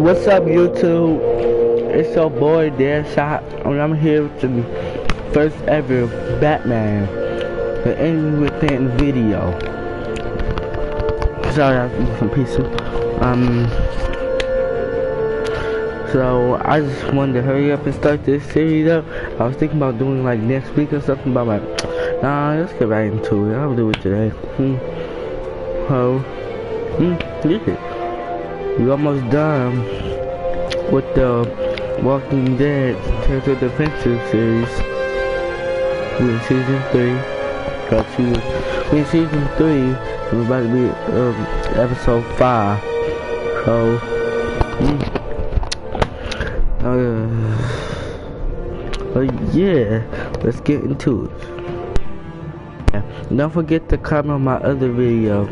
What's up, YouTube? It's your boy Deadshot, and I'm here with the first ever Batman, the Enemy Within video. Sorry, I have some pieces. So I just wanted to hurry up and start this series up. I was thinking about doing like next week or something, but I'm like, nah, let's get right into it. I'll do it today. Yeah. We almost done with the Walking Dead Character Defensive series. We're in season 3. We're in season 3. We're about to be episode 5. So yeah, let's get into it. Don't forget to comment on my other video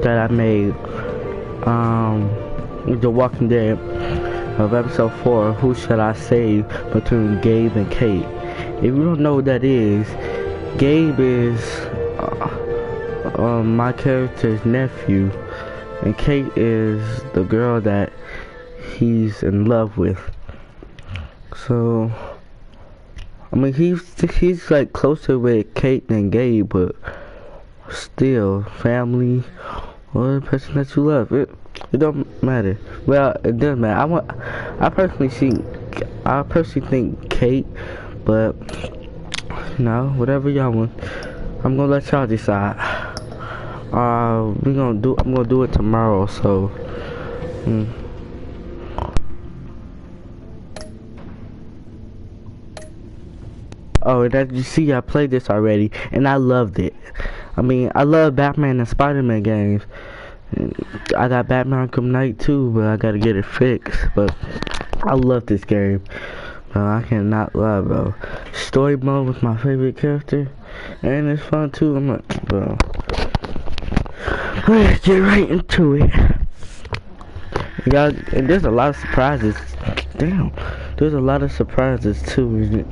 that I made, The Walking Dead of episode 4, Who Shall I Save, between Gabe and Kate. If you don't know what that is, Gabe is my character's nephew, and Kate is the girl that he's in love with. So I mean, he's like closer with Kate than Gabe, but still, family or the person that you love, it don't matter. Well, it doesn't matter. I personally think Kate, but no, whatever y'all want. I'm gonna let y'all decide. I'm gonna do it tomorrow. So. Oh, and as you see, I played this already, and I loved it. I mean, I love Batman and Spider-Man games. And I got Batman Arkham Knight too, but I gotta get it fixed. But I love this game. I cannot lie, bro. Story mode was my favorite character, and it's fun too. I'm like, bro, let's get right into it. Y'all, and there's a lot of surprises. Damn, there's a lot of surprises too, isn't it?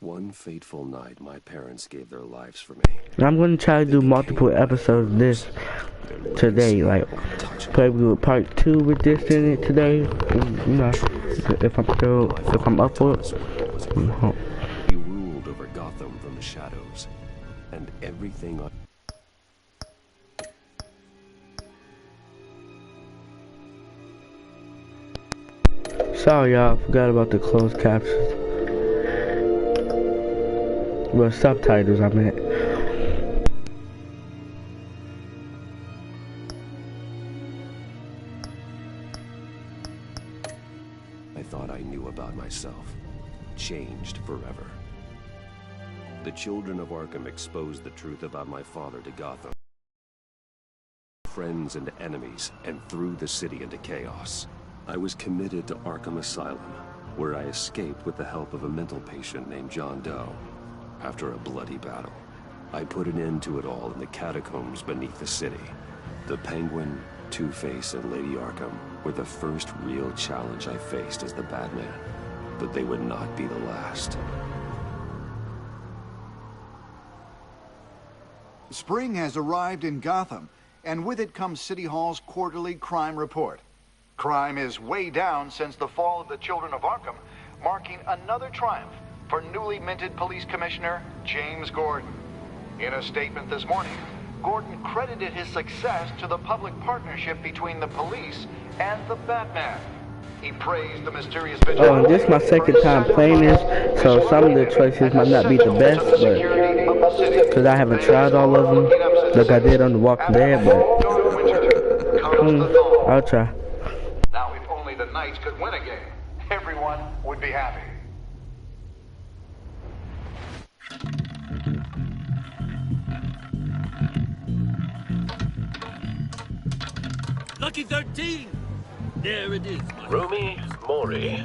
One fateful night, my parents gave their lives for me. I'm going to try to do multiple episodes of this today, like probably part 2 with this in it today. You know, if I'm up for it. He ruled over Gotham from the shadows, and everything. Sorry, y'all, forgot about the closed captions. Well, subtitles, I meant. I thought I knew about myself. Changed forever. The children of Arkham exposed the truth about my father to Gotham. Friends and enemies, and threw the city into chaos. I was committed to Arkham Asylum, where I escaped with the help of a mental patient named John Doe. After a bloody battle, I put an end to it all in the catacombs beneath the city. The Penguin, Two-Face, and Lady Arkham were the first real challenge I faced as the Batman, but they would not be the last. Spring has arrived in Gotham, and with it comes City Hall's quarterly crime report. Crime is way down since the fall of the Children of Arkham, marking another triumph for newly minted Police Commissioner James Gordon. In a statement this morning, Gordon credited his success to the public partnership between the police and the Batman. He praised the mysterious vigilante. Oh, this is my second time playing this, so some of the choices might not be the best, but because I haven't tried all of them, like I did on The Walking Dead, but I'll try. Now, if only the Knights could win a game, everyone would be happy. Lucky 13! There it is. Rumi Mori,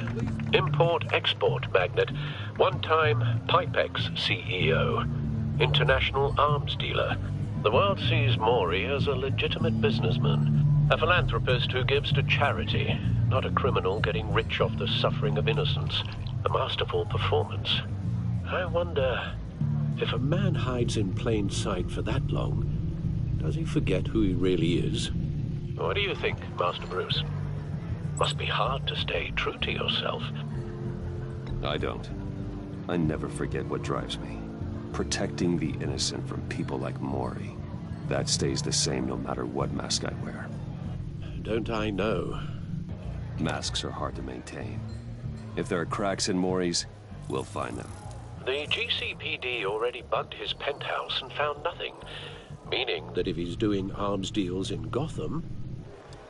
import-export magnate, one-time Pipex CEO, international arms dealer. The world sees Mori as a legitimate businessman, a philanthropist who gives to charity, not a criminal getting rich off the suffering of innocence. A masterful performance. I wonder, if a man hides in plain sight for that long, Does he forget who he really is? What do you think, Master Bruce? Must be hard to stay true to yourself. I don't. I never forget what drives me. Protecting the innocent from people like Mori. That stays the same no matter what mask I wear. Don't I know? Masks are hard to maintain. If there are cracks in Mori's, we'll find them. The GCPD already bugged his penthouse and found nothing. Meaning that if he's doing arms deals in Gotham...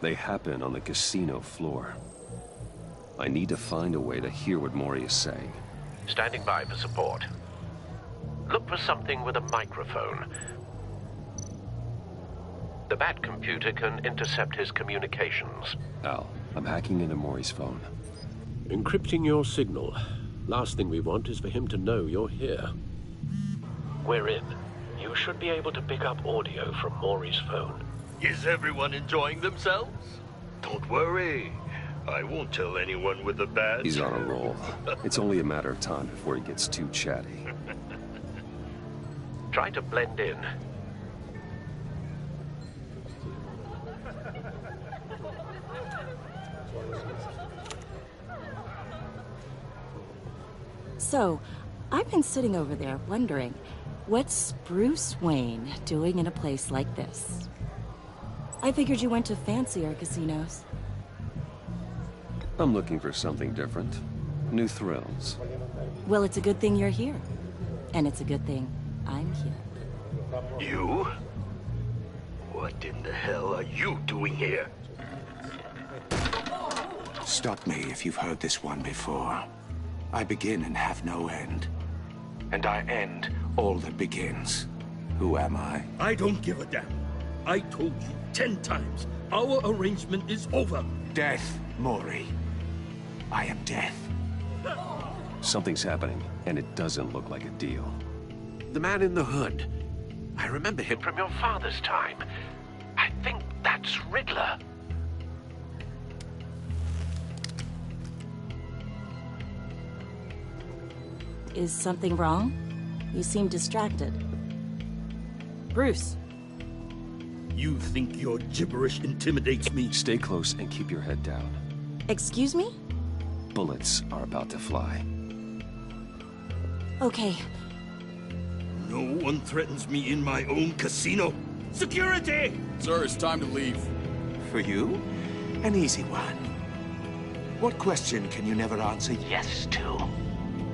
They happen on the casino floor. I need to find a way to hear what Mori is saying. Standing by for support. Look for something with a microphone. The Bat computer can intercept his communications. Al, I'm hacking into Mori's phone. Encrypting your signal. Last thing we want is for him to know you're here. We're in. You should be able to pick up audio from Mori's phone. Is everyone enjoying themselves? Don't worry. I won't tell anyone with the badge. He's on a roll. It's only a matter of time before he gets too chatty. Try to blend in. So, I've been sitting over there wondering, what's Bruce Wayne doing in a place like this? I figured you went to fancier casinos. I'm looking for something different. New thrills. Well, it's a good thing you're here. And it's a good thing I'm here. You? What in the hell are you doing here? Stop me if you've heard this one before. I begin and have no end. And I end all that begins. Who am I? I don't give a damn. I told you 10 times. Our arrangement is over. Death, Mori. I am death. Something's happening, and it doesn't look like a deal. The man in the hood. I remember him from your father's time. I think that's Riddler. Is something wrong? You seem distracted. Bruce. You think your gibberish intimidates me? Stay close and keep your head down. Excuse me? Bullets are about to fly. Okay. No one threatens me in my own casino. Security! Sir, it's time to leave. For you? An easy one. What question can you never answer yes to?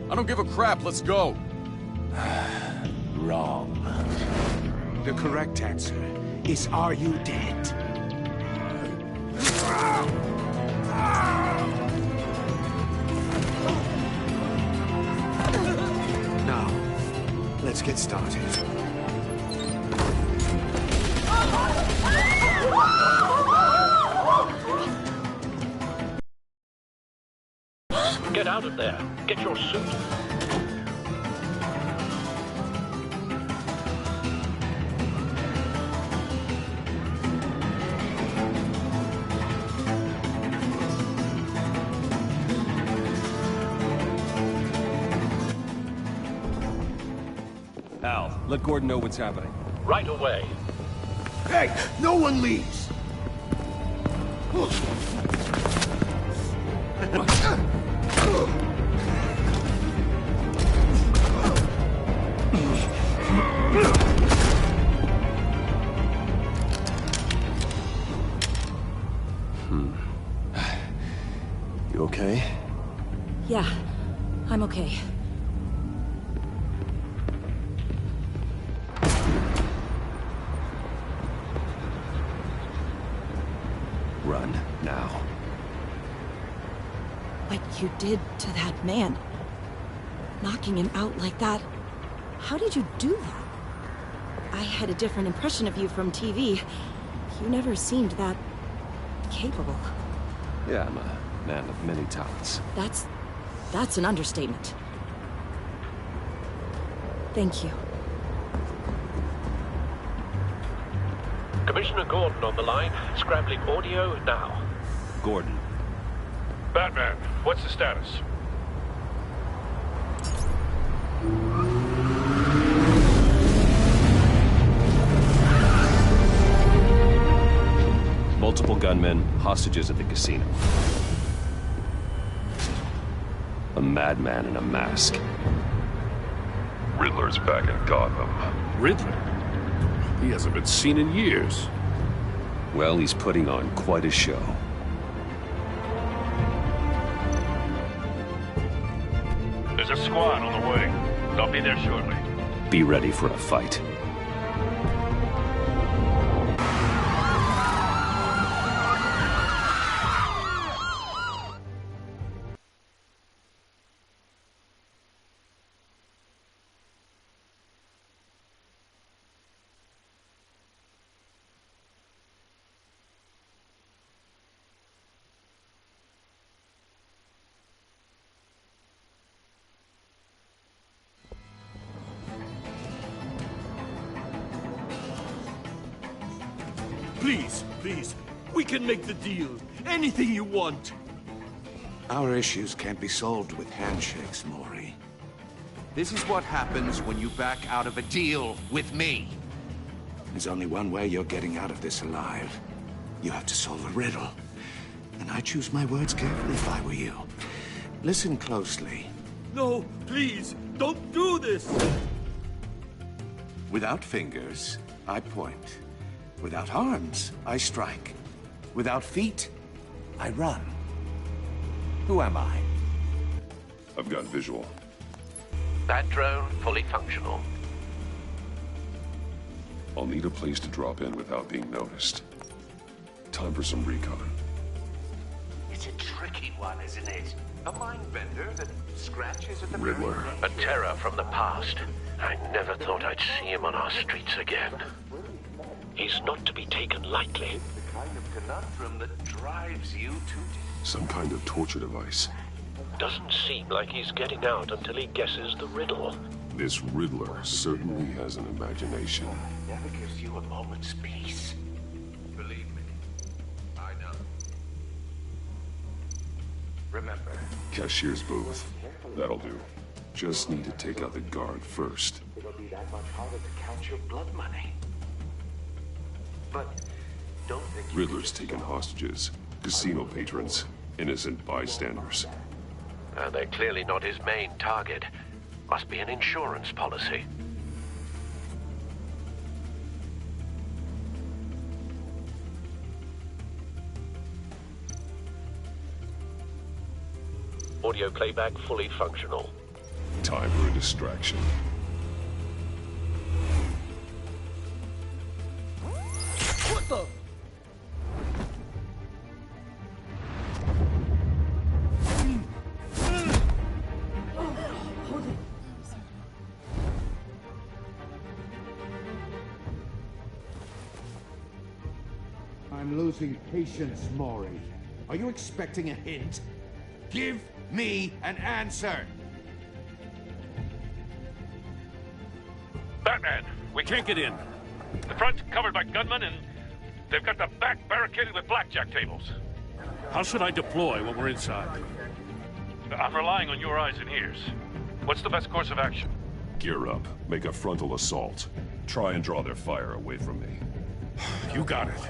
I don't give a crap, let's go. Wrong. The correct answer is, are you dead? Now, let's get started. Get out of there. Get your suit. Al, let Gordon know what's happening. Right away. Hey, no one leaves! You okay? Yeah, I'm okay. Run, now. What you did to that man, knocking him out like that, how did you do that? I had a different impression of you from TV. You never seemed that capable. Yeah, I'm a man of many talents. That's an understatement. Thank you. Commissioner Gordon on the line. Scrambling audio now. Gordon. Batman, what's the status? Multiple gunmen, hostages at the casino. A madman in a mask. Riddler's back in Gotham. Riddler? He hasn't been seen in years. Well, he's putting on quite a show. There's a squad on the way. They'll be there shortly. Be ready for a fight. Please, please, we can make the deal. Anything you want. Our issues can't be solved with handshakes, Maury. This is what happens when you back out of a deal with me. There's only one way you're getting out of this alive. You have to solve a riddle. And I choose my words carefully if I were you. Listen closely. No, please, don't do this. Without fingers, I point. Without arms, I strike. Without feet, I run. Who am I? I've got visual. That drone fully functional. I'll need a place to drop in without being noticed. Time for some recon. It's a tricky one, isn't it? A mind bender that scratches at the Riddler. A terror from the past. I never thought I'd see him on our streets again. He's not to be taken lightly. The kind of conundrum that drives you to... Some kind of torture device. Doesn't seem like he's getting out until he guesses the riddle. This Riddler certainly has an imagination. Never gives you a moment's peace. Believe me, I know. Remember. Cashier's booth. That'll do. Just need to take out the guard first. It'll be that much harder to count your blood money. But don't think Riddler's taken hostages, casino patrons, innocent bystanders. They're clearly not his main target. Must be an insurance policy. Audio playback fully functional. Time for a distraction. What the? I'm losing patience, Maury. Are you expecting a hint? Give me an answer! Batman, we can't get in. The front's covered by gunmen, and they've got the back barricaded with blackjack tables. How should I deploy when we're inside? I'm relying on your eyes and ears. What's the best course of action? Gear up. Make a frontal assault. Try and draw their fire away from me. You got it.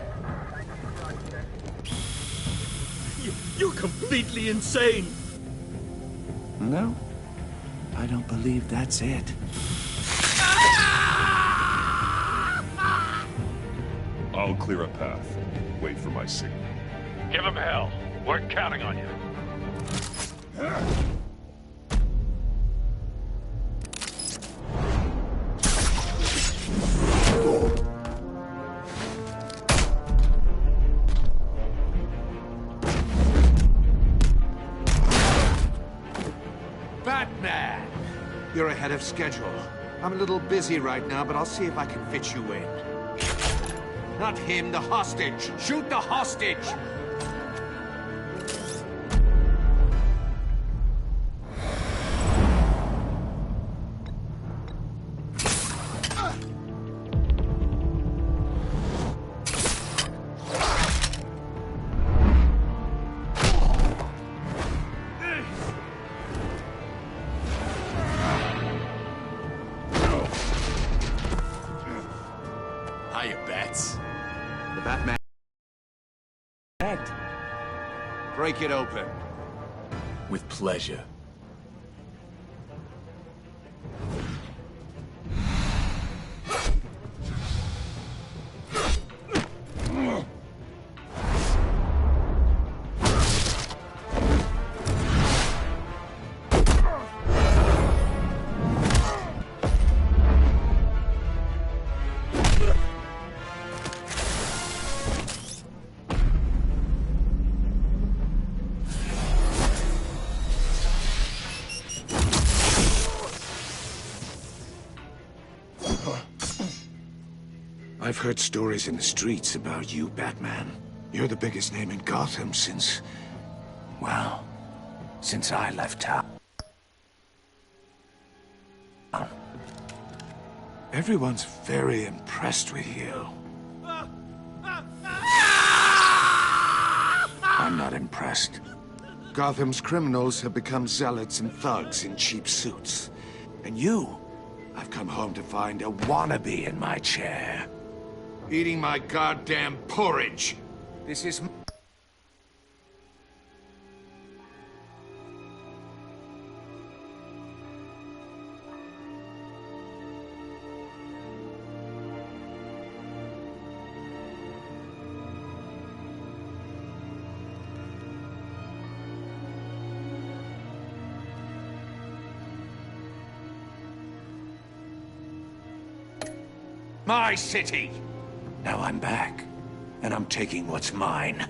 You're completely insane. No, I don't believe that's it. I'll clear a path. Wait for my signal. Give him hell. We're counting on you. Batman! You're ahead of schedule. I'm a little busy right now, but I'll see if I can fit you in. Not him, the hostage! Shoot the hostage! Hiya, Bats. The Batman connect. Break it open. With pleasure. I've heard stories in the streets about you, Batman. You're the biggest name in Gotham since... well, since I left town. Everyone's very impressed with you. I'm not impressed. Gotham's criminals have become zealots and thugs in cheap suits. And you, I've come home to find a wannabe in my chair. Eating my goddamn porridge. This is... my city. Now I'm back, and I'm taking what's mine.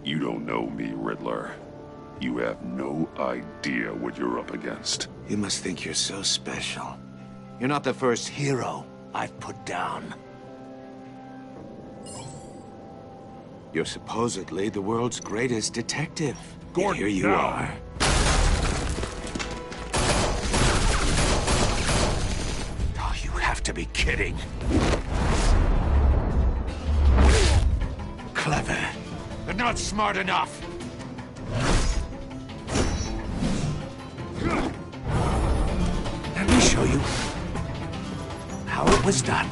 You don't know me, Riddler. You have no idea what you're up against. You must think you're so special. You're not the first hero I've put down. You're supposedly the world's greatest detective. Yet here you are. Oh, you have to be kidding. Clever, but not smart enough. Let me show you how it was done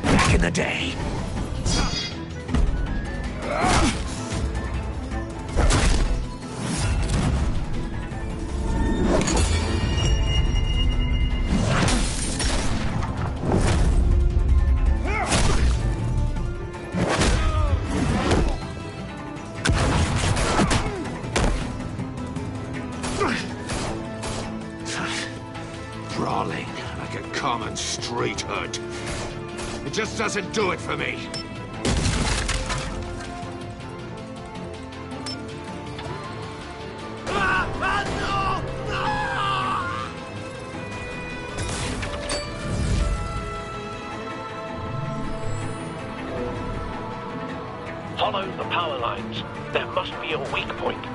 back in the day. Brawling like a common street hood. It just doesn't do it for me. Follow the power lines. There must be a weak point.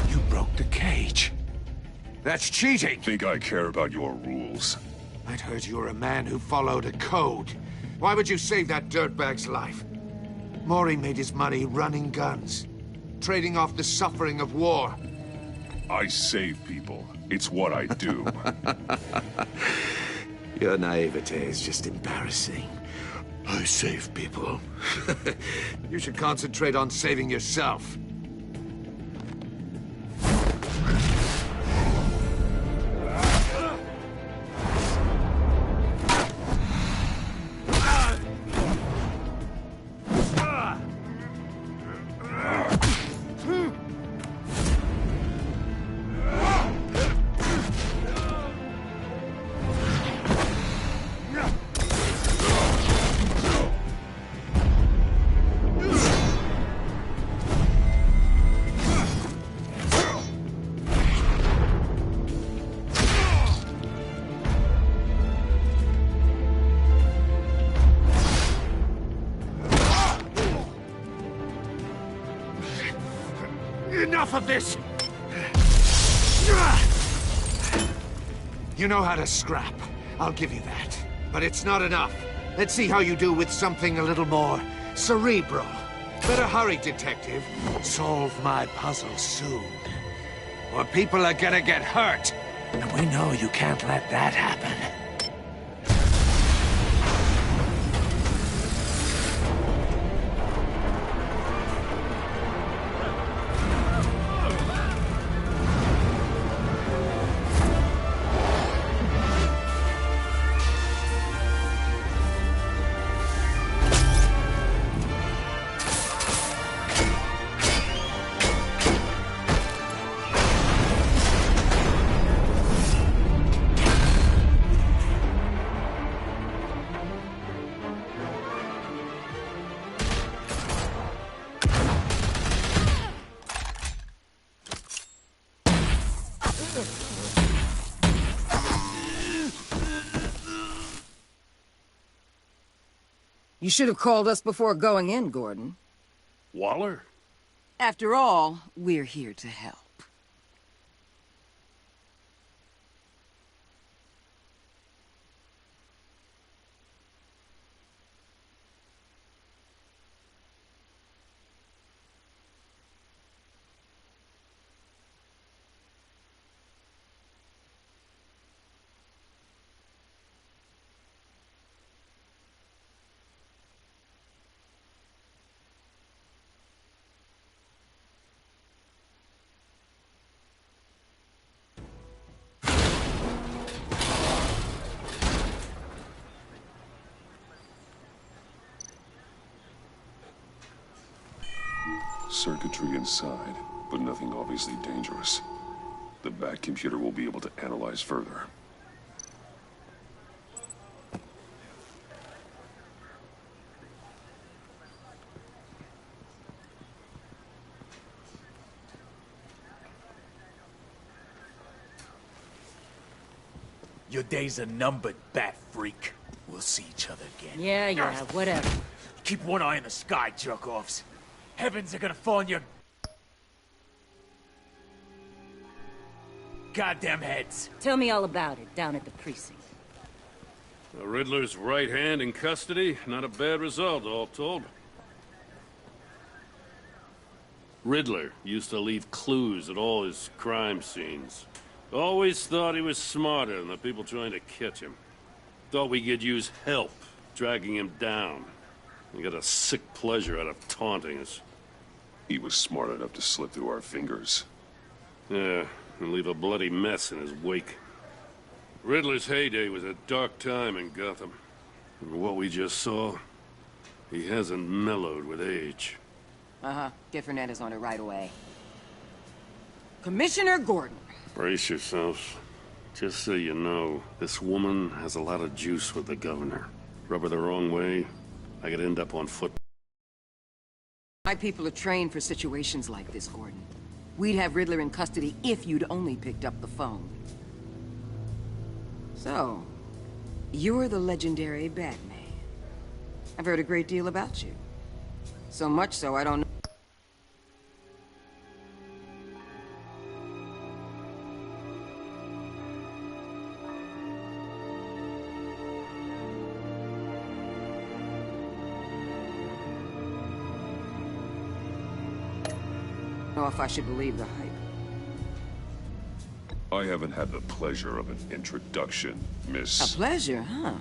You broke the cage. That's cheating. Think I care about your rules? I'd heard you were a man who followed a code. Why would you save that dirtbag's life? Mori made his money running guns, trading off the suffering of war. I save people. It's what I do. Your naivete is just embarrassing. I save people. You should concentrate on saving yourself. Enough of this! You know how to scrap. I'll give you that. But it's not enough. Let's see how you do with something a little more cerebral. Better hurry, detective. Solve my puzzle soon. Or people are gonna get hurt. And we know you can't let that happen. You should have called us before going in, Gordon. Waller? After all, we're here to help. Circuitry inside, but nothing obviously dangerous. The Bat computer will be able to analyze further. Your days are numbered, Bat Freak. We'll see each other again. Yeah, whatever. Keep one eye in the sky, jerk-offs. Heavens are gonna fall on your goddamn heads. Tell me all about it down at the precinct. The Riddler's right hand in custody. Not a bad result, all told. Riddler used to leave clues at all his crime scenes. Always thought he was smarter than the people trying to catch him. Thought we could use help dragging him down. He got a sick pleasure out of taunting us. He was smart enough to slip through our fingers. Yeah, and leave a bloody mess in his wake. Riddler's heyday was a dark time in Gotham. And what we just saw, he hasn't mellowed with age. Uh-huh. Get Fernandez on it right away. Commissioner Gordon. Brace yourselves. Just so you know, this woman has a lot of juice with the governor. Rub her the wrong way, I could end up on foot. My people are trained for situations like this, Gordon. We'd have Riddler in custody if you'd only picked up the phone. So, you're the legendary Batman. I've heard a great deal about you. So much so, I don't know. If I should believe the hype. I haven't had the pleasure of an introduction, Miss... A pleasure, huh?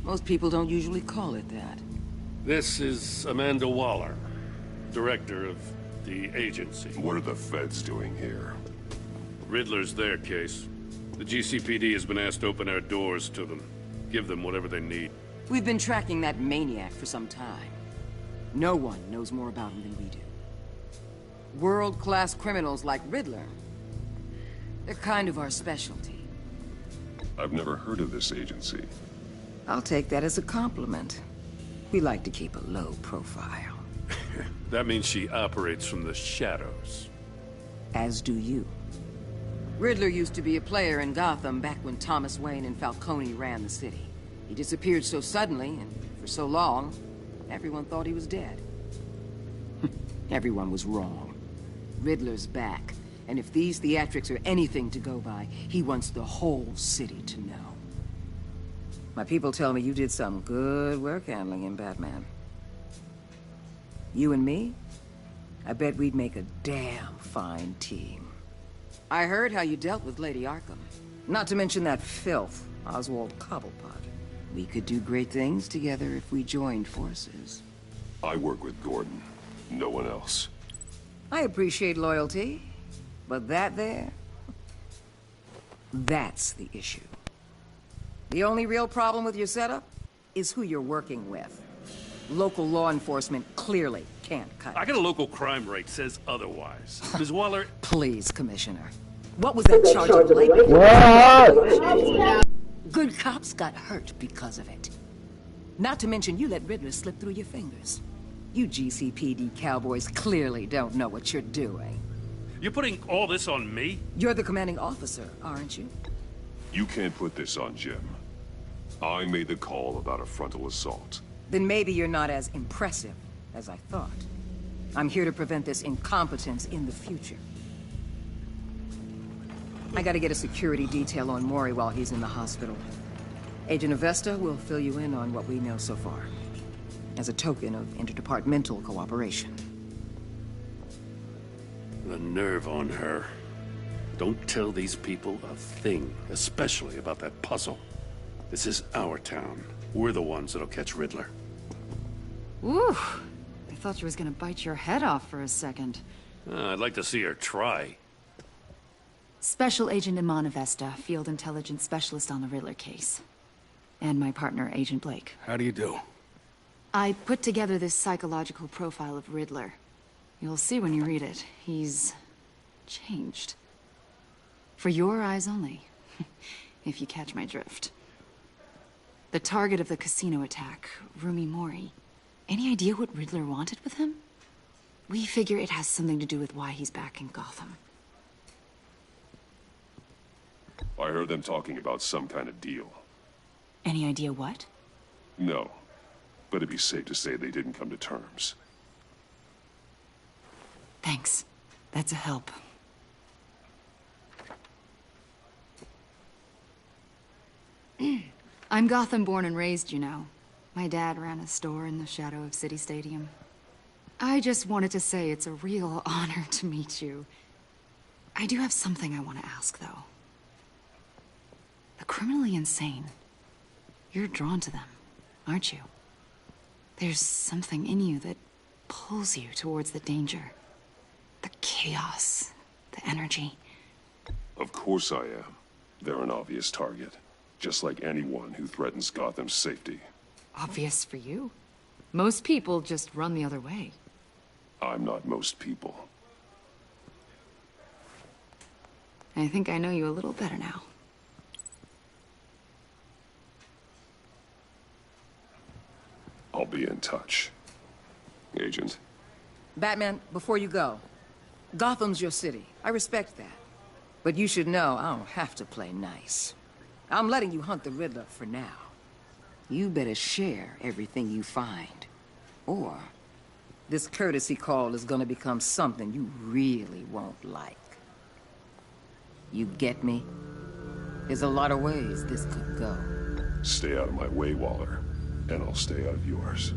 Most people don't usually call it that. This is Amanda Waller, director of the agency. What are the feds doing here? Riddler's their case. The GCPD has been asked to open our doors to them. Give them whatever they need. We've been tracking that maniac for some time. No one knows more about him than we do. World-class criminals like Riddler. They're kind of our specialty. I've never heard of this agency. I'll take that as a compliment. We like to keep a low profile. That means she operates from the shadows. As do you. Riddler used to be a player in Gotham back when Thomas Wayne and Falcone ran the city. He disappeared so suddenly, and for so long, everyone thought he was dead. Everyone was wrong. Riddler's back, and if these theatrics are anything to go by, he wants the whole city to know. My people tell me you did some good work handling him, Batman. You and me? I bet we'd make a damn fine team. I heard how you dealt with Lady Arkham. Not to mention that filth, Oswald Cobblepot. We could do great things together if we joined forces. I work with Gordon. No one else. I appreciate loyalty, but that there... that's the issue. The only real problem with your setup is who you're working with. Local law enforcement clearly can't cut it. I got a local crime rate says otherwise. Ms. Waller... Please, Commissioner. What was that charge of labor? What? Good cops got hurt because of it. Not to mention you let Riddler slip through your fingers. You GCPD cowboys clearly don't know what you're doing. You're putting all this on me? You're the commanding officer, aren't you? You can't put this on Jim. I made the call about a frontal assault. Then maybe you're not as impressive as I thought. I'm here to prevent this incompetence in the future. I gotta get a security detail on Mori while he's in the hospital. Agent Avesta will fill you in on what we know so far, as a token of interdepartmental cooperation. The nerve on her. Don't tell these people a thing, especially about that puzzle. This is our town. We're the ones that'll catch Riddler. Ooh, I thought she was gonna bite your head off for a second. I'd like to see her try. Special Agent Iman Avesta, Field Intelligence Specialist on the Riddler case. And my partner, Agent Blake. How do you do? I put together this psychological profile of Riddler. You'll see when you read it. He's... changed. For your eyes only, if you catch my drift. The target of the casino attack, Rumi Mori. Any idea what Riddler wanted with him? We figure it has something to do with why he's back in Gotham. I heard them talking about some kind of deal. Any idea what? No, but it'd be safe to say they didn't come to terms. Thanks. That's a help. I'm Gotham born and raised, you know. My dad ran a store in the shadow of City Stadium. I just wanted to say it's a real honor to meet you. I do have something I want to ask, though. The criminally insane. You're drawn to them, aren't you? There's something in you that pulls you towards the danger. The chaos, the energy. Of course I am. They're an obvious target. Just like anyone who threatens Gotham's safety. Obvious for you. Most people just run the other way. I'm not most people. I think I know you a little better now. I'll be in touch. Agent. Batman, before you go, Gotham's your city. I respect that. But you should know I don't have to play nice. I'm letting you hunt the Riddler for now. You better share everything you find. Or this courtesy call is gonna become something you really won't like. You get me? There's a lot of ways this could go. Stay out of my way, Waller. And I'll stay out of yours.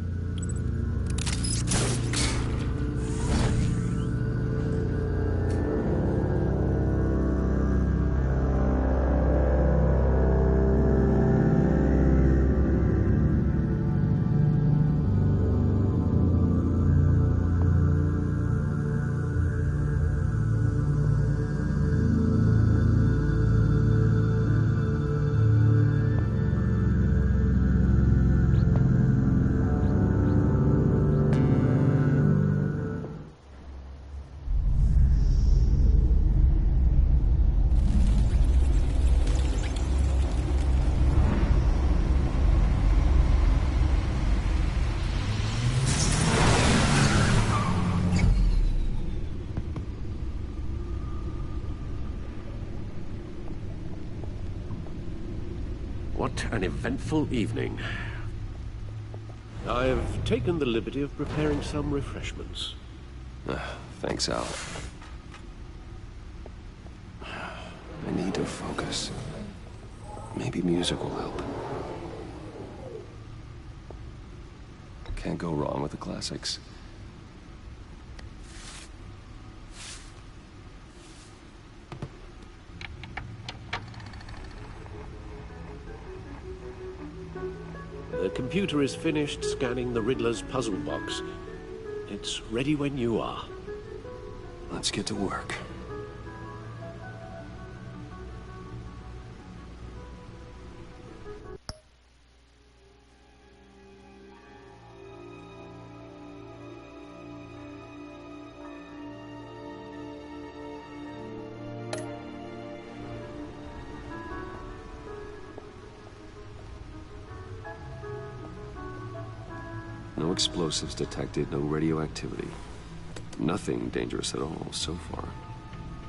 What an eventful evening. I've taken the liberty of preparing some refreshments. Thanks, Al. I need to focus. Maybe music will help. Can't go wrong with the classics. The computer is finished scanning the Riddler's puzzle box. It's ready when you are. Let's get to work. No explosives detected, no radioactivity. Nothing dangerous at all so far.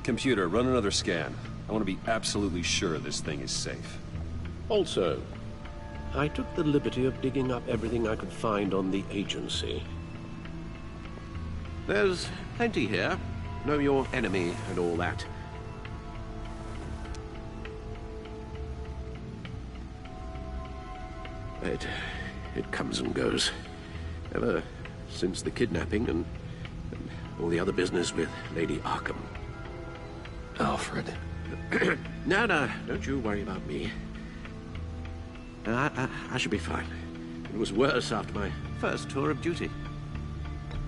Computer, run another scan. I want to be absolutely sure this thing is safe. Also, I took the liberty of digging up everything I could find on the agency. There's plenty here. Know your enemy and all that. It comes and goes. Ever since the kidnapping and all the other business with Lady Arkham. Alfred. No, don't you worry about me. I should be fine. It was worse after my first tour of duty.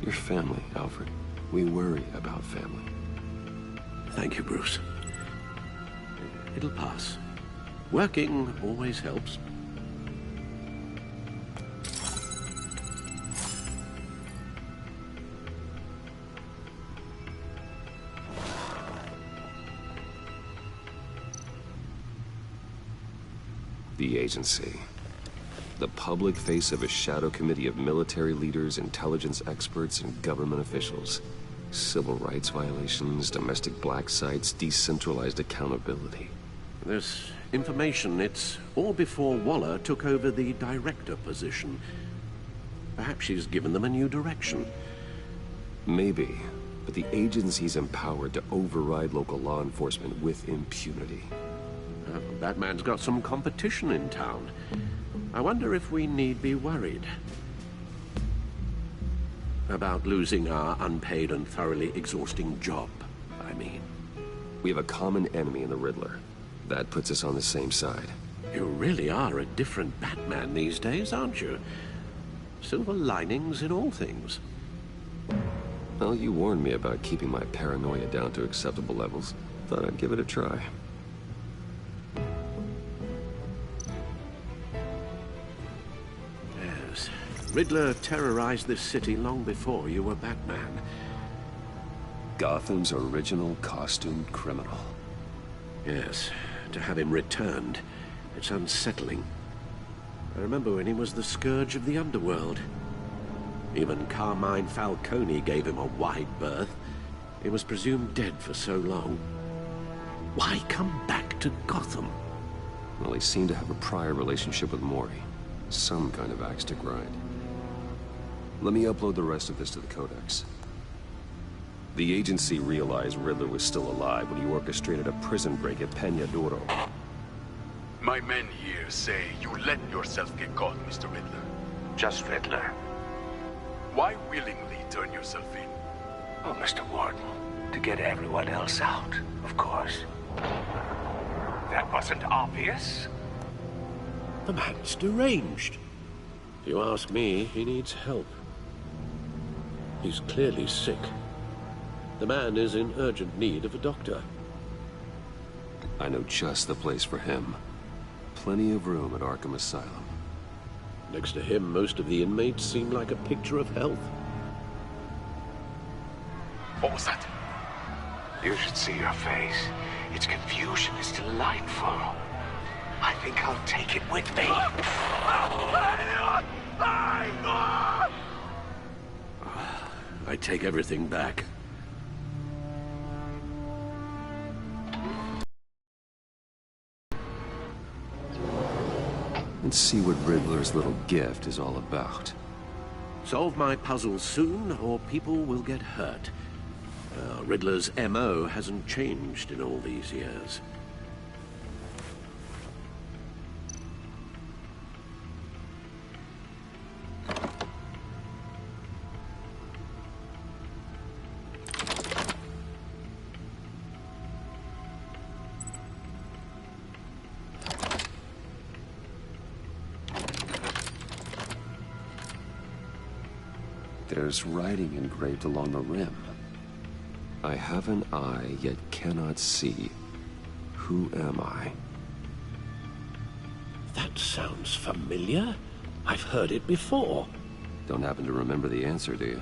Your family, Alfred. We worry about family. Thank you, Bruce. It'll pass. Working always helps. The agency. The public face of a shadow committee of military leaders, intelligence experts, and government officials. Civil rights violations, domestic black sites, decentralized accountability. This information, it's all before Waller took over the director position. Perhaps she's given them a new direction. Maybe, but the agency's empowered to override local law enforcement with impunity. Batman's got some competition in town. I wonder if we need be worried about losing our unpaid and thoroughly exhausting job, I mean. We have a common enemy in the Riddler. That puts us on the same side. You really are a different Batman these days, aren't you? Silver linings in all things. Well, you warned me about keeping my paranoia down to acceptable levels. Thought I'd give it a try. Yes. Riddler terrorized this city long before you were Batman. Gotham's original costumed criminal. Yes. To have him returned, it's unsettling. I remember when he was the scourge of the underworld. Even Carmine Falcone gave him a wide berth. He was presumed dead for so long. Why come back to Gotham? Well, he seemed to have a prior relationship with Mori. Some kind of axe to grind. Let me upload the rest of this to the Codex. The agency realized Riddler was still alive when he orchestrated a prison break at Peña Duro. My men here say you let yourself get caught, Mr. Riddler. Just Riddler. Why willingly turn yourself in? Oh, Mr. Warden, to get everyone else out, of course. That wasn't obvious. The man's deranged. If you ask me, he needs help. He's clearly sick. The man is in urgent need of a doctor. I know just the place for him. Plenty of room at Arkham Asylum. Next to him, most of the inmates seem like a picture of health. What was that? You should see your face. Its confusion is delightful. I think I'll take it with me. I take everything back. Let's see what Riddler's little gift is all about. Solve my puzzle soon, or people will get hurt. Riddler's M.O. hasn't changed in all these years. There's writing engraved along the rim. I have an eye, yet cannot see. Who am I? That sounds familiar. I've heard it before. Don't happen to remember the answer, do you?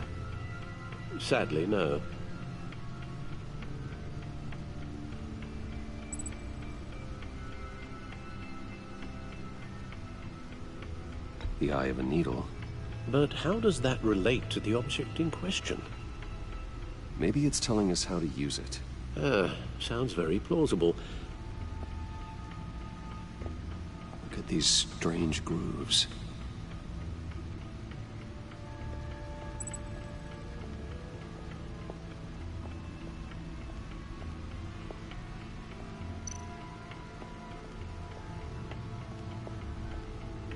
Sadly, no. The eye of a needle. But how does that relate to the object in question? Maybe it's telling us how to use it. Sounds very plausible. Look at these strange grooves.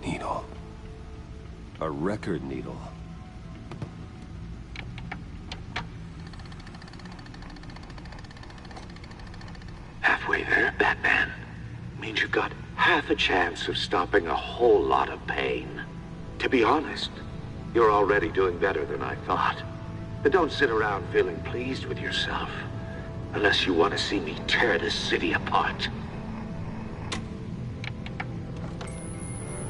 Needle. A record needle. Halfway there, Batman. Means you've got half a chance of stopping a whole lot of pain. To be honest, you're already doing better than I thought. But don't sit around feeling pleased with yourself. Unless you want to see me tear this city apart.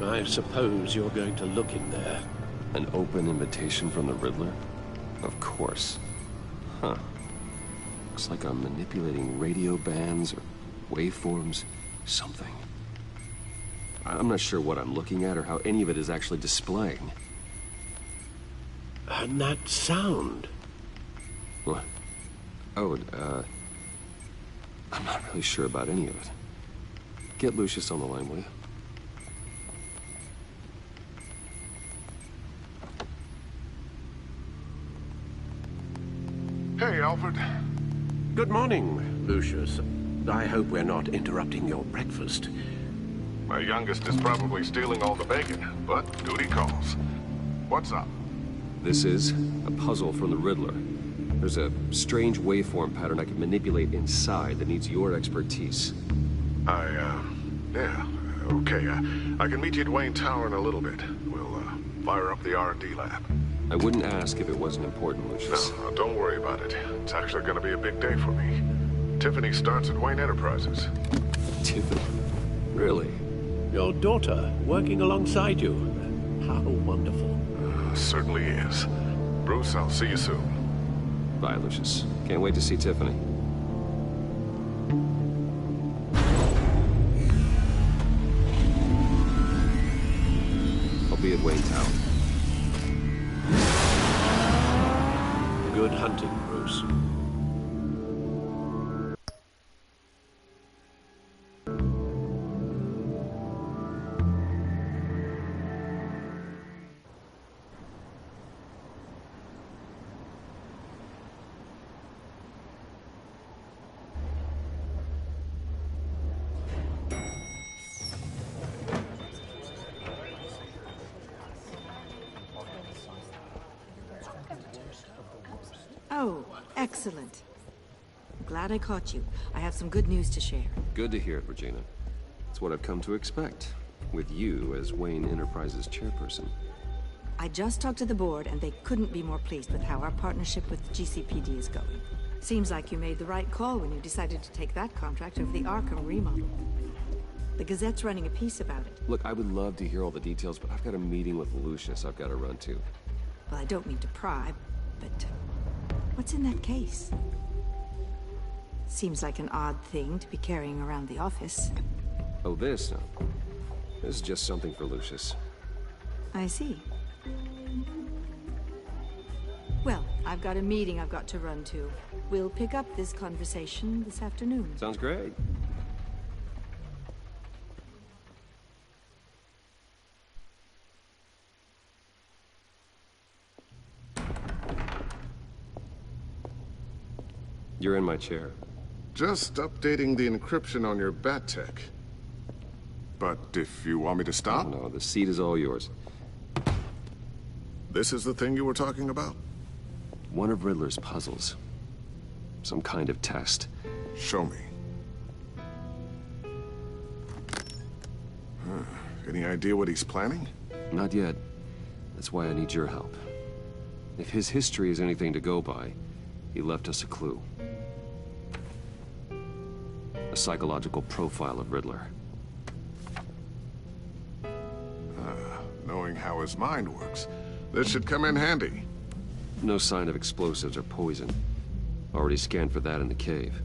I suppose you're going to look in there. An open invitation from the Riddler? Of course. Huh. Looks like I'm manipulating radio bands or waveforms. Something. I'm not sure what I'm looking at or how any of it is actually displaying. And that sound. What? Oh, I'm not really sure about any of it. Get Lucius on the line, will you? Hey, Alfred. Good morning, Lucius. I hope we're not interrupting your breakfast. My youngest is probably stealing all the bacon, but duty calls. What's up? This is a puzzle from the Riddler. There's a strange waveform pattern I can manipulate inside that needs your expertise. Yeah, okay. I can meet you at Wayne Tower in a little bit. We'll, fire up the R&D lab. I wouldn't ask if it wasn't important, Lucius. No, don't worry about it. It's actually gonna be a big day for me. Tiffany starts at Wayne Enterprises. Tiffany? Really? Your daughter, working alongside you. How wonderful. Certainly is. Bruce, I'll see you soon. Bye, Lucius. Can't wait to see Tiffany. I'll be at Wayne Tower. Good hunting, Bruce. Oh, excellent. Glad I caught you. I have some good news to share. Good to hear it, Regina. It's what I've come to expect, with you as Wayne Enterprises chairperson. I just talked to the board, and they couldn't be more pleased with how our partnership with GCPD is going. Seems like you made the right call when you decided to take that contract over the Arkham remodel. The Gazette's running a piece about it. Look, I would love to hear all the details, but I've got a meeting with Lucius I've got to run to. Well, I don't mean to pry, but what's in that case? Seems like an odd thing to be carrying around the office. Oh, this? No. This is just something for Lucius. I see. Well, I've got a meeting I've got to run to. We'll pick up this conversation this afternoon. Sounds great. You're in my chair. Just updating the encryption on your Bat-Tech. But if you want me to stop? No, the seat is all yours. This is the thing you were talking about? One of Riddler's puzzles. Some kind of test. Show me. Any idea what he's planning? Not yet. That's why I need your help. If his history is anything to go by, he left us a clue. A psychological profile of Riddler. Knowing how his mind works, this should come in handy. No sign of explosives or poison. Already scanned for that in the cave.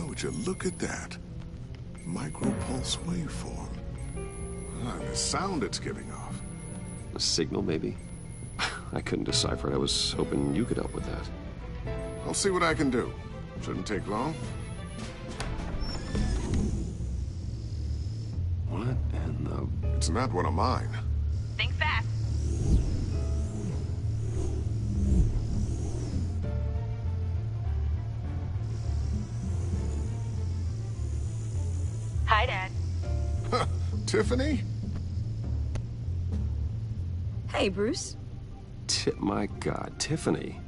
Would you look at that? Micropulse waveform. And the sound it's giving off. A signal, maybe? I couldn't decipher it. I was hoping you could help with that. I'll see what I can do. Shouldn't take long. What in the... It's not one of mine. Think fast. Hi, Dad. Tiffany? Hey, Bruce. My God, Tiffany.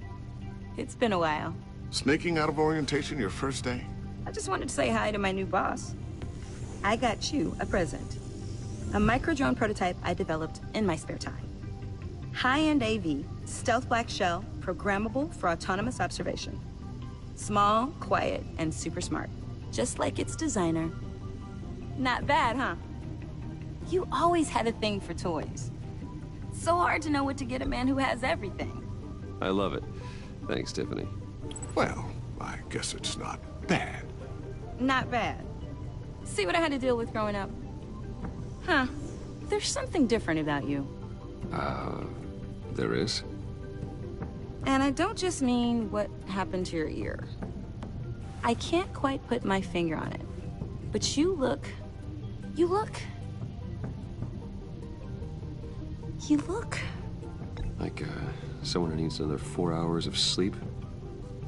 It's been a while. Sneaking out of orientation your first day? I just wanted to say hi to my new boss. I got you a present. A micro-drone prototype I developed in my spare time. High-end AV, stealth black shell, programmable for autonomous observation. Small, quiet, and super smart. Just like its designer. Not bad, huh? You always had a thing for toys. So hard to know what to get a man who has everything. I love it. Thanks, Tiffany. Well, I guess it's not bad. Not bad. See what I had to deal with growing up? Huh. There's something different about you. There is? And I don't just mean what happened to your ear. I can't quite put my finger on it. But you look... Like, someone who needs another 4 hours of sleep?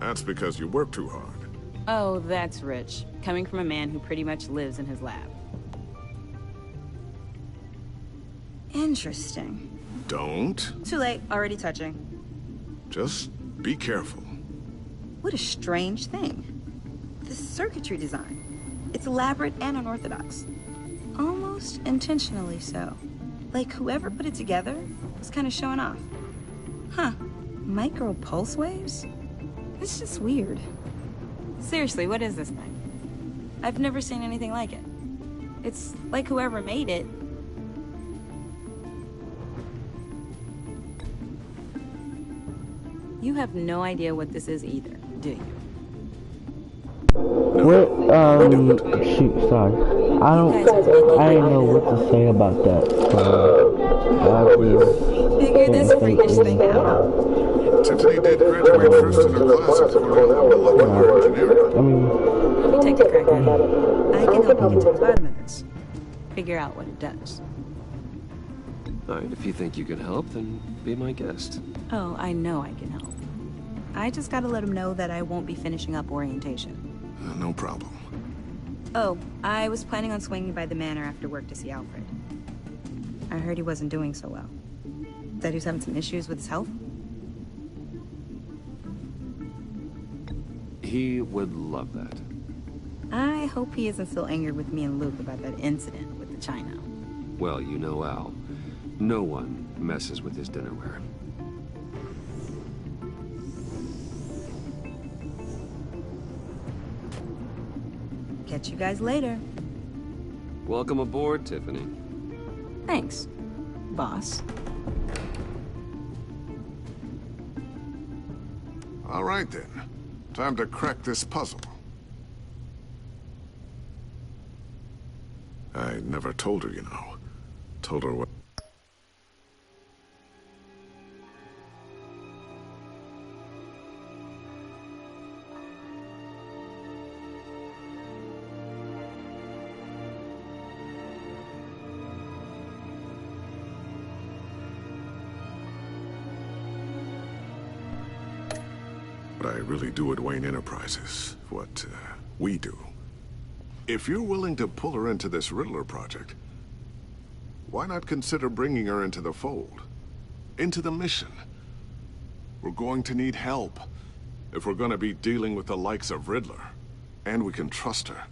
That's because you work too hard. Oh, that's rich. Coming from a man who pretty much lives in his lab. Interesting. Don't. Too late. Already touching. Just be careful. What a strange thing. The circuitry design. It's elaborate and unorthodox. Almost intentionally so. Like whoever put it together was kind of showing off. Huh. Micro pulse waves? It's just weird. Seriously, what is this thing? I've never seen anything like it. It's like whoever made it... You have no idea what this is either, do you? Shoot, sorry. I didn't know what to say about that. Figure this freakish thing out. Tiffany did graduate first in her class at molecular engineering. Let me take a crack at it. I can help you get to the bottom of this. Figure out what it does. Alright, if you think you can help, then be my guest. Oh, I know I can help. I just gotta let him know that I won't be finishing up orientation. No problem. Oh, I was planning on swinging by the manor after work to see Alfred. I heard he wasn't doing so well. That he was having some issues with his health? He would love that. I hope he isn't still angered with me and Luke about that incident with the china. Well, you know Al. No one messes with his dinnerware. Catch you guys later. Welcome aboard, Tiffany. Thanks, boss. All right, then. Time to crack this puzzle. I never told her, you know. Told her what... What I really do at Wayne Enterprises, what we do. If you're willing to pull her into this Riddler project, why not consider bringing her into the fold? Into the mission? We're going to need help. if we're gonna be dealing with the likes of Riddler. And we can trust her.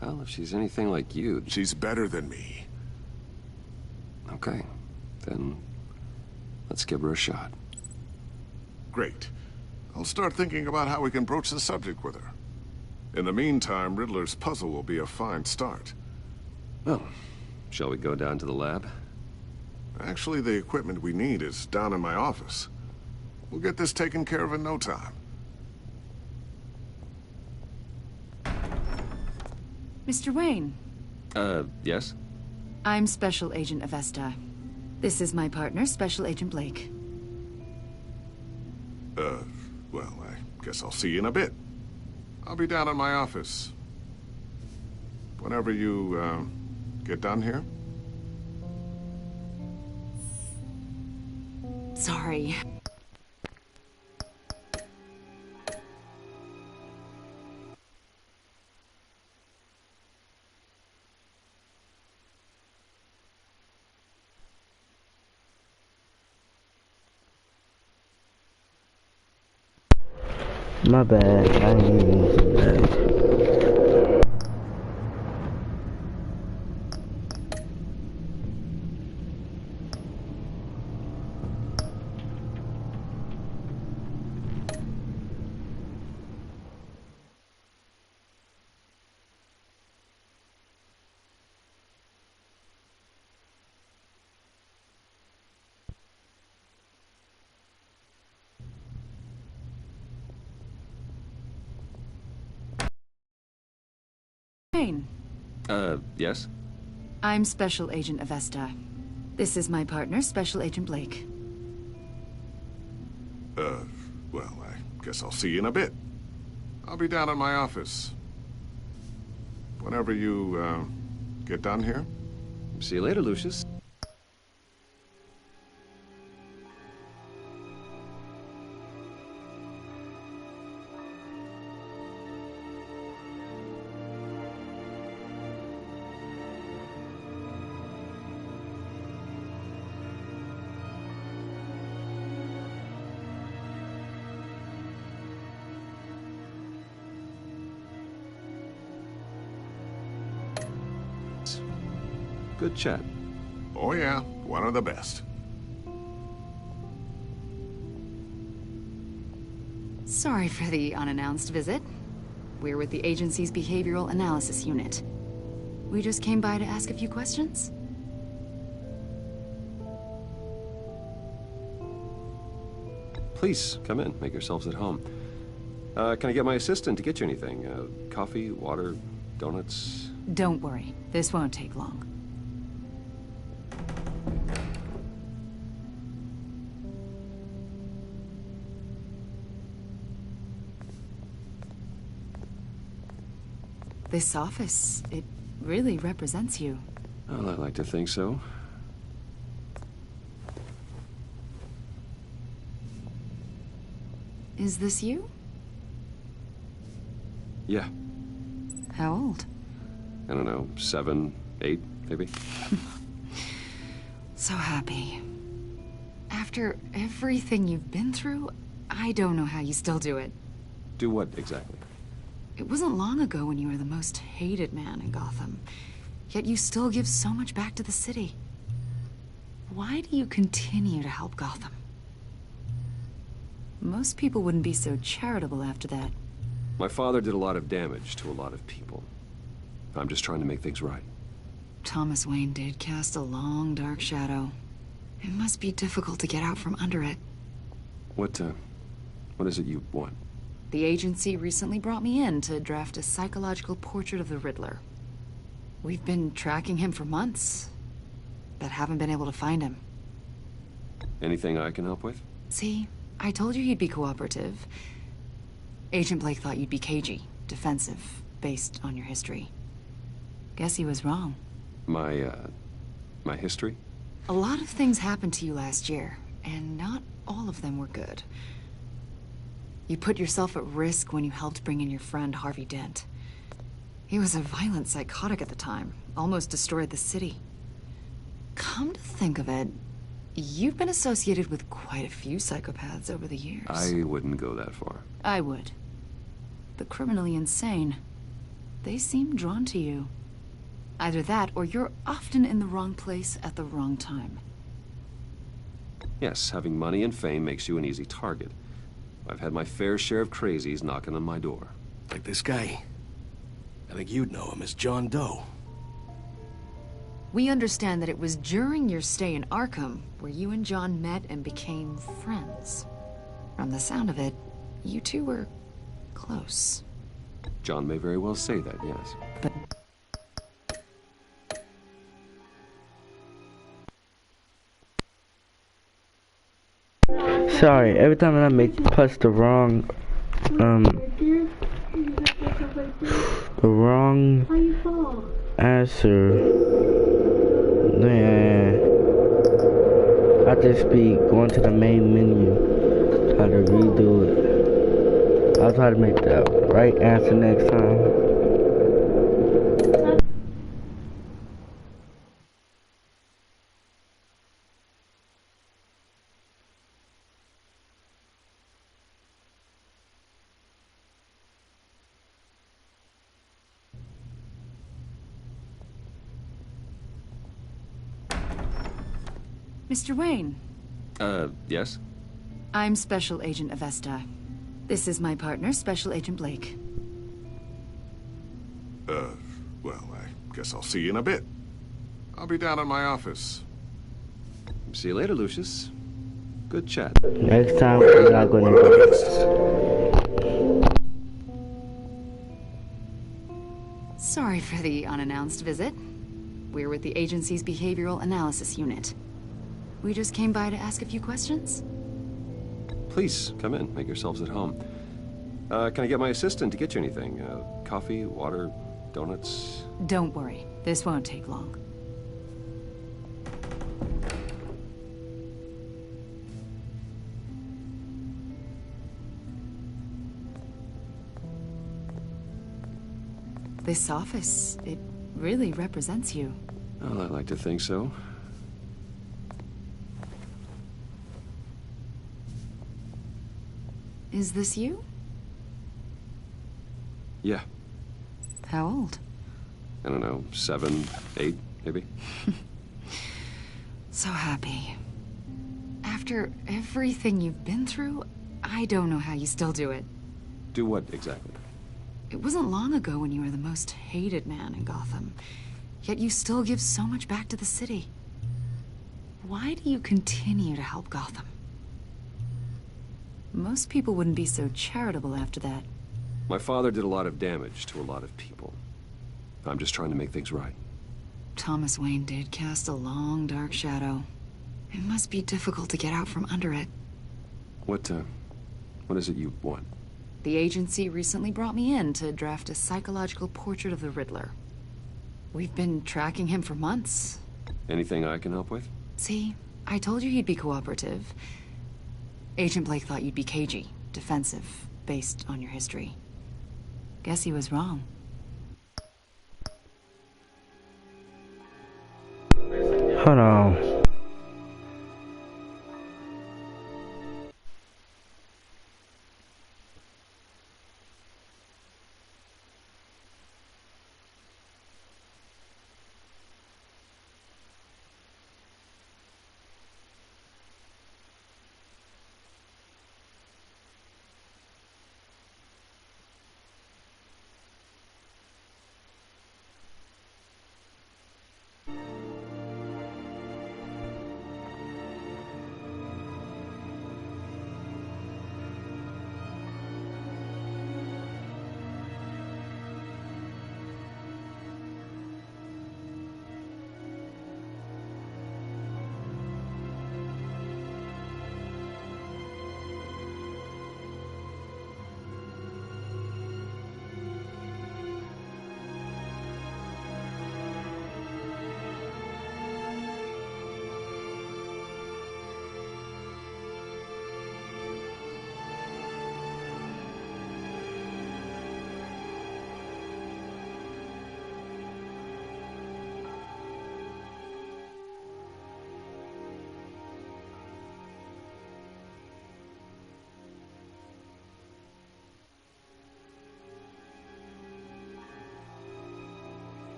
Well, if she's anything like you... She's better than me. Okay. Then let's give her a shot. Great. I'll start thinking about how we can broach the subject with her. In the meantime, Riddler's puzzle will be a fine start. Well, shall we go down to the lab? Actually, the equipment we need is down in my office. We'll get this taken care of in no time. Mr. Wayne. Yes? I'm Special Agent Avesta. This is my partner, Special Agent Blake. Well, I guess I'll see you in a bit. I'll be down in my office. Whenever you, get done here. Sorry. My bad, I didn't even see that. Wayne. Yes? I'm Special Agent Avesta. This is my partner, Special Agent Blake. Well, I guess I'll see you in a bit. I'll be down in my office. Whenever you, get done here. See you later, Lucius. Good chat. Oh yeah, one of the best. Sorry for the unannounced visit. We're with the agency's behavioral analysis unit. We just came by to ask a few questions. Please, come in. Make yourselves at home. Can I get my assistant to get you anything? Coffee, water, donuts? Don't worry. This won't take long. This office, it really represents you. Well, I like to think so. Is this you? Yeah. How old? I don't know, 7, 8, maybe? So happy. After everything you've been through, I don't know how you still do it. Do what, exactly? It wasn't long ago when you were the most hated man in Gotham. Yet you still give so much back to the city. Why do you continue to help Gotham? Most people wouldn't be so charitable after that. My father did a lot of damage to a lot of people. I'm just trying to make things right. Thomas Wayne did cast a long, dark shadow. It must be difficult to get out from under it. What is it you want? The agency recently brought me in to draft a psychological portrait of the Riddler. We've been tracking him for months, but haven't been able to find him. Anything I can help with? See, I told you he'd be cooperative. Agent Blake thought you'd be cagey, defensive, based on your history. Guess he was wrong. My history? A lot of things happened to you last year, and not all of them were good. You put yourself at risk when you helped bring in your friend Harvey Dent. He was a violent psychotic at the time, almost destroyed the city. Come to think of it, You've been associated with quite a few psychopaths over the years. I wouldn't go that far. I would. The criminally insane. They seem drawn to you. Either that, or you're often in the wrong place at the wrong time. Yes, having money and fame makes you an easy target. I've had my fair share of crazies knocking on my door. Like this guy. I think you'd know him as John Doe. We understand that it was during your stay in Arkham where you and John met and became friends. From the sound of it, you two were close. John may very well say that, yes. But sorry, every time I press the wrong answer, then I just be going to the main menu, try to redo it. I'll try to make the right answer next time. Mr. Wayne. Yes? I'm Special Agent Avesta. This is my partner, Special Agent Blake. Well, I guess I'll see you in a bit. I'll be down in my office. See you later, Lucius. Good chat. Next time, we're not gonna go. Sorry for the unannounced visit. We're with the agency's Behavioral Analysis Unit. We just came by to ask a few questions. Please, come in. Make yourselves at home. Can I get my assistant to get you anything? Coffee, water, donuts? Don't worry. This won't take long. This office, it really represents you. Well, I'd like to think so. Is this you? Yeah. How old? I don't know, 7, 8, maybe? So happy. After everything you've been through, I don't know how you still do it. Do what, exactly? It wasn't long ago when you were the most hated man in Gotham. Yet you still give so much back to the city. Why do you continue to help Gotham? Most people wouldn't be so charitable after that. My father did a lot of damage to a lot of people. I'm just trying to make things right. Thomas Wayne did cast a long, dark shadow. It must be difficult to get out from under it. What is it you want? The agency recently brought me in to draft a psychological portrait of the Riddler. We've been tracking him for months. Anything I can help with? See, I told you he'd be cooperative. Agent Blake thought you'd be cagey, defensive, based on your history. Guess he was wrong. Hold on.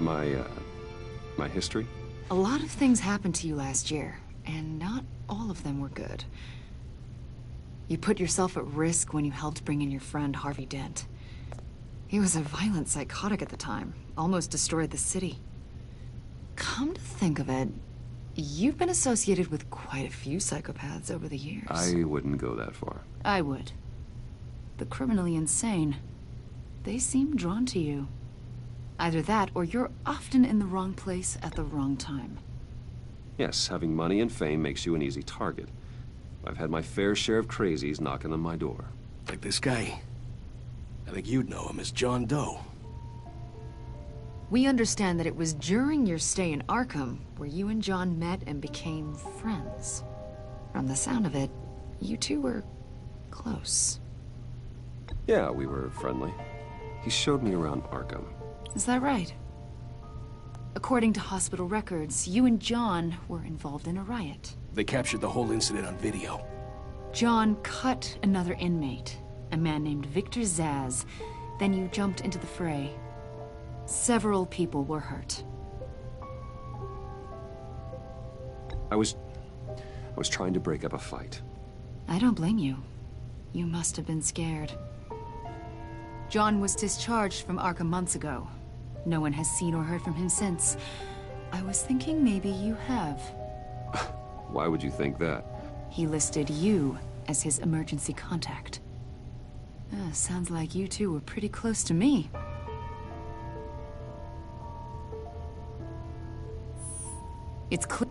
My history? A lot of things happened to you last year, and not all of them were good. You put yourself at risk when you helped bring in your friend Harvey Dent. He was a violent psychotic at the time, almost destroyed the city. Come to think of it, you've been associated with quite a few psychopaths over the years. I wouldn't go that far. I would. The criminally insane. They seem drawn to you. Either that, or you're often in the wrong place at the wrong time. Yes, having money and fame makes you an easy target. I've had my fair share of crazies knocking on my door. Like this guy. I think you'd know him as John Doe. We understand that it was during your stay in Arkham where you and John met and became friends. From the sound of it, you two were close. Yeah, we were friendly. He showed me around Arkham. Is that right? According to hospital records, you and John were involved in a riot. They captured the whole incident on video. John cut another inmate, a man named Victor Zsasz. Then you jumped into the fray. Several people were hurt. I was trying to break up a fight. I don't blame you. You must have been scared. John was discharged from Arkham months ago. No one has seen or heard from him since. I was thinking maybe you have. Why would you think that? He listed you as his emergency contact. Sounds like you two were pretty close to me. It's clear.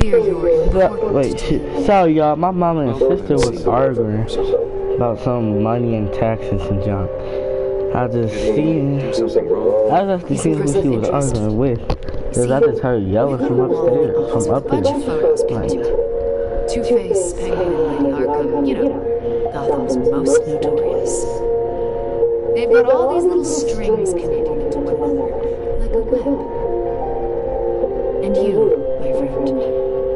Wait, sorry y'all, my mom and sister was arguing about some money and taxes and junk. I just seen who she was arguing with. Cause I just heard yelling from upstairs, from up there. Like, Two-Face, Penguin, and Lady Arkham, you know, Gotham's most notorious. They've got all these little strings connecting them to one another, like a web. And you, my friend,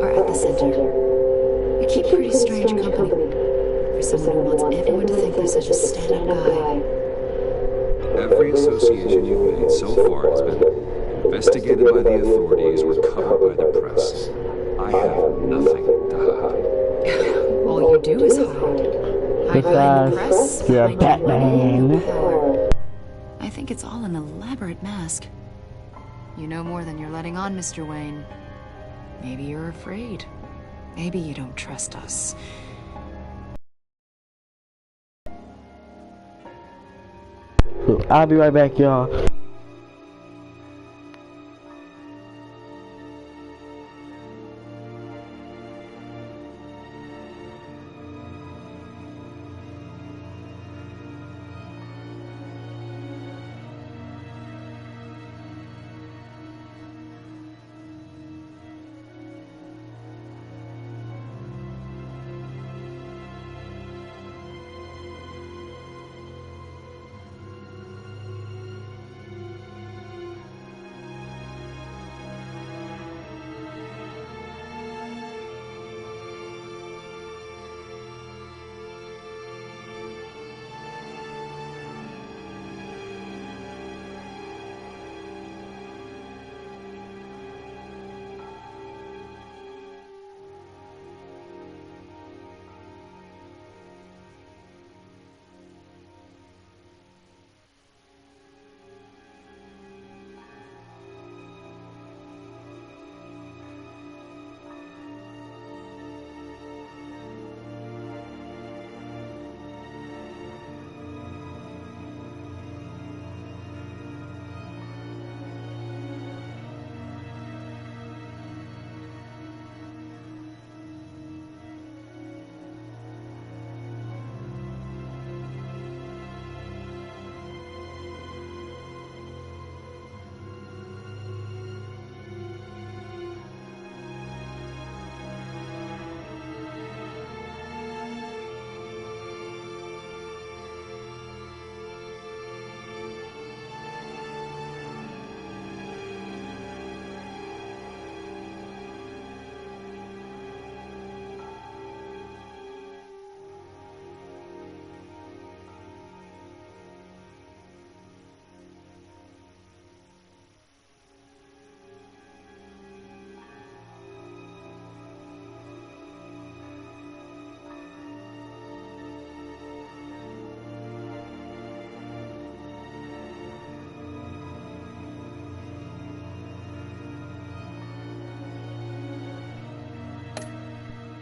are at the center. You keep pretty strange company for someone who wants everyone to think they're such a stand-up guy. Every association you've made so far has been investigated by the authorities or covered by the press. I have nothing to hide. All you do is hide. Hide behind the press, you're behind Batman. your power. I think it's all an elaborate mask. You know more than you're letting on, Mr. Wayne. Maybe you're afraid. Maybe you don't trust us. I'll be right back, y'all.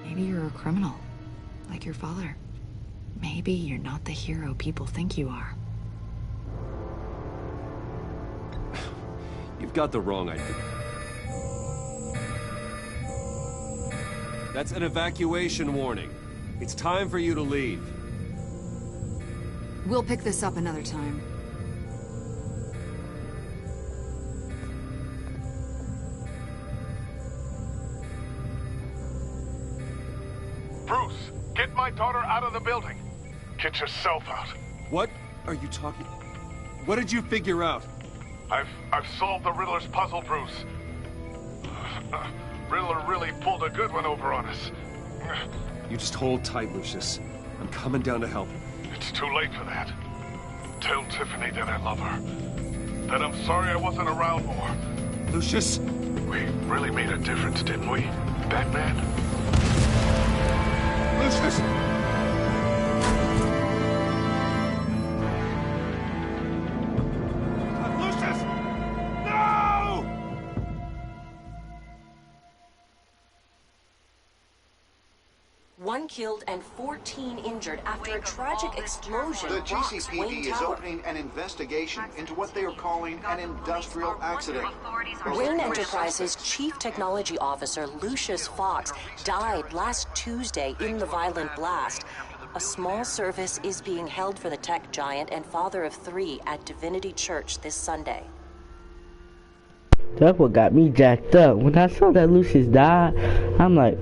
Maybe you're a criminal, like your father. Maybe you're not the hero people think you are. You've got the wrong idea. That's an evacuation warning. It's time for you to leave. We'll pick this up another time. Bruce, get my daughter out of the building. Get yourself out. What are you talking? What did you figure out? I've solved the Riddler's puzzle, Bruce. Riddler really pulled a good one over on us. You just hold tight, Lucius. I'm coming down to help. It's too late for that. Tell Tiffany that I love her. That I'm sorry I wasn't around more. Lucius! We really made a difference, didn't we, Batman? Lucius! Lucius! No! One killed and 14 injured after a tragic explosion. The rocks Wayne GCPD is Tower. opening an investigation into what they are calling an industrial accident. Wayne Enterprises Chief Technology Officer Lucius Fox died last Tuesday in the violent blast. A small service is being held for the tech giant and father of 3 at Divinity Church this Sunday. That's what got me jacked up. When I saw that Lucius died, I'm like,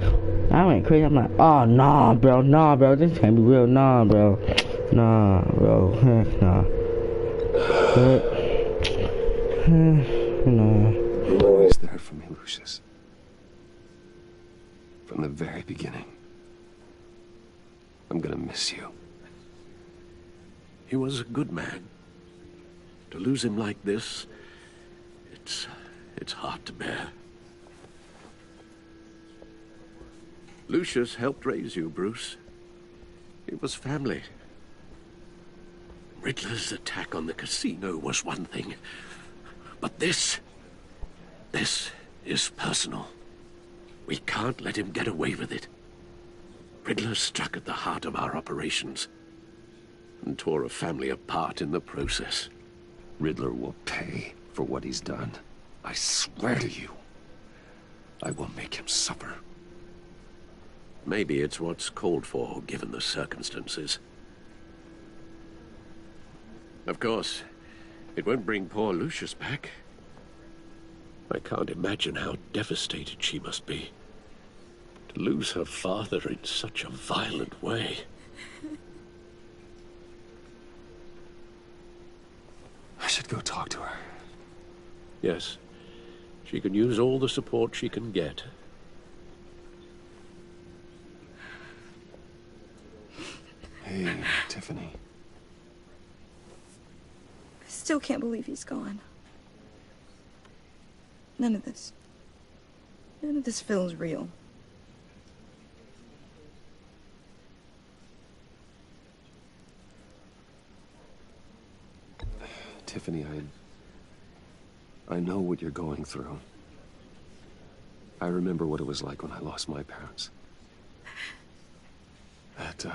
I went crazy. I'm like, oh, nah, bro. This can't be real. Nah, bro. Heck nah. But, You're always there for me, Lucius. From the very beginning. I'm gonna miss you. He was a good man. To lose him like this, it's hard to bear. Lucius helped raise you, Bruce. It was family. Riddler's attack on the casino was one thing. But this is personal. We can't let him get away with it. Riddler struck at the heart of our operations and tore a family apart in the process. Riddler will pay for what he's done. I swear to you. I will make him suffer. Maybe it's what's called for, given the circumstances. Of course, it won't bring poor Lucius back. I can't imagine how devastated she must be. To lose her father in such a violent way. I should go talk to her. Yes, she can use all the support she can get. Hey, Tiffany. I still can't believe he's gone. None of this feels real. Tiffany, I know what you're going through. I remember what it was like when I lost my parents. That,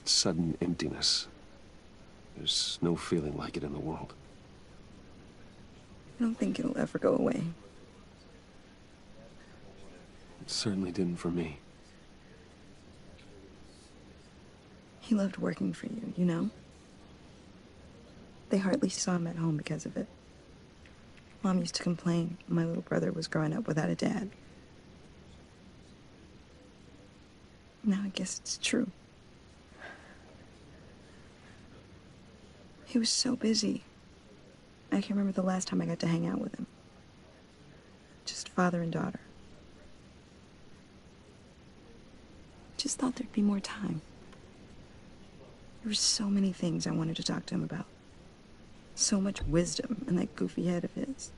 sudden emptiness. There's no feeling like it in the world. I don't think it'll ever go away. It certainly didn't for me. He loved working for you, you know? They hardly saw him at home because of it. Mom used to complain my little brother was growing up without a dad. Now I guess it's true. He was so busy. I can't remember the last time I got to hang out with him. Just father and daughter. Just thought there'd be more time. There were so many things I wanted to talk to him about. So much wisdom in that goofy head of his.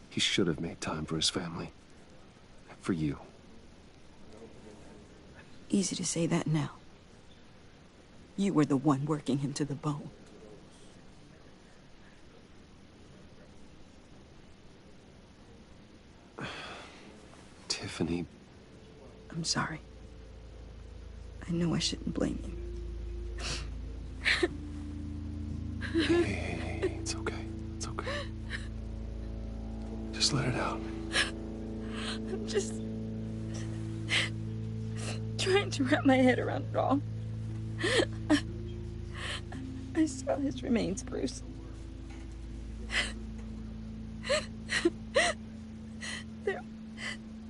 He should have made time for his family. For you. Easy to say that now. You were the one working him to the bone. Tiffany. I'm sorry. I know I shouldn't blame you. Hey, it's okay. It's okay. Just let it out. I'm just trying to wrap my head around it all. I saw his remains, Bruce.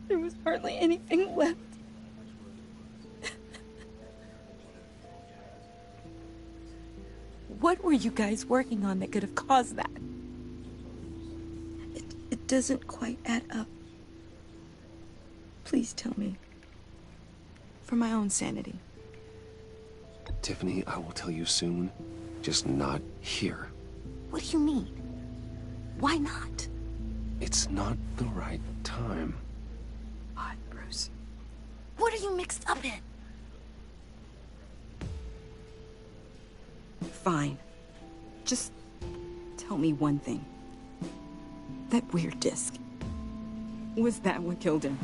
There was hardly anything left. What were you guys working on that could have caused that? It doesn't quite add up. Please tell me. For my own sanity. Tiffany, I will tell you soon. Just not here. What do you mean? Why not? It's not the right time. Odd, Bruce. What are you mixed up in? Fine. Just tell me one thing. That weird disc. Was that what killed him?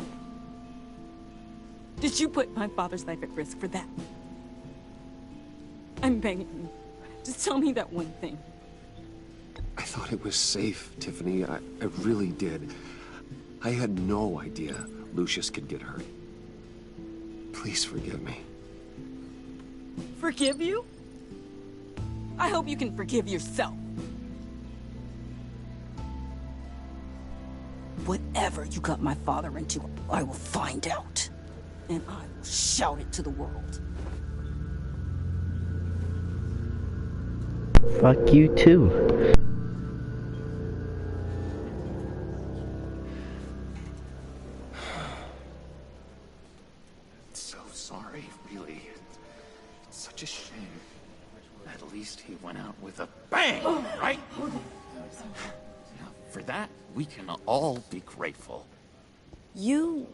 Did you put my father's life at risk for that? I'm begging you. Just tell me that one thing. I thought it was safe, Tiffany. I really did. I had no idea Lucius could get hurt. Please forgive me. Forgive you? I hope you can forgive yourself. whatever you got my father into, I will find out. And I will shout it to the world. Fuck you too. So sorry, really. It's such a shame. At least he went out with a bang, right? For that, we can all be grateful. You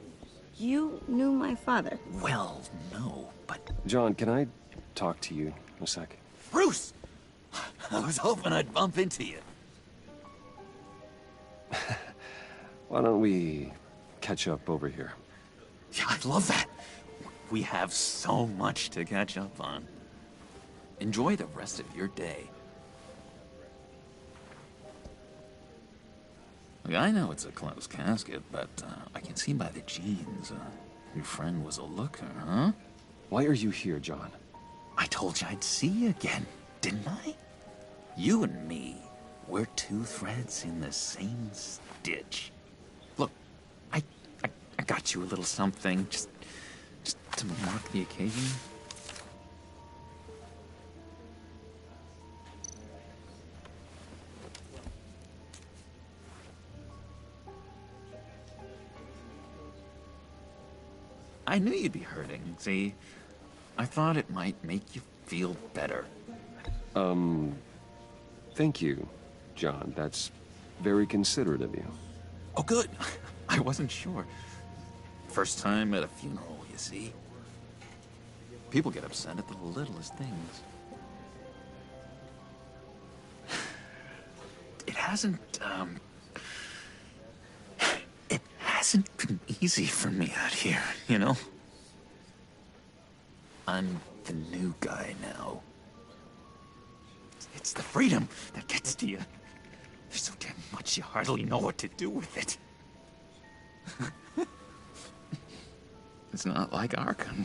knew my father? Well, no, but... John, can I talk to you a sec? Bruce! I was hoping I'd bump into you. Why don't we catch up over here? Yeah, I love that. We have so much to catch up on. Enjoy the rest of your day. Look, I know it's a closed casket, but I can see by the jeans, your friend was a looker, huh? Why are you here, John? I told you I'd see you again, didn't I? You and me, we're two threads in the same stitch. Look, I got you a little something, just to mark the occasion. I knew you'd be hurting, see? I thought it might make you feel better. Thank you, John. That's very considerate of you. Oh, good. I wasn't sure. First time at a funeral, you see? People get upset at the littlest things. It hasn't been easy for me out here, you know? I'm the new guy now. It's the freedom that gets to you. There's so damn much you hardly know what to do with it. It's not like Arkham.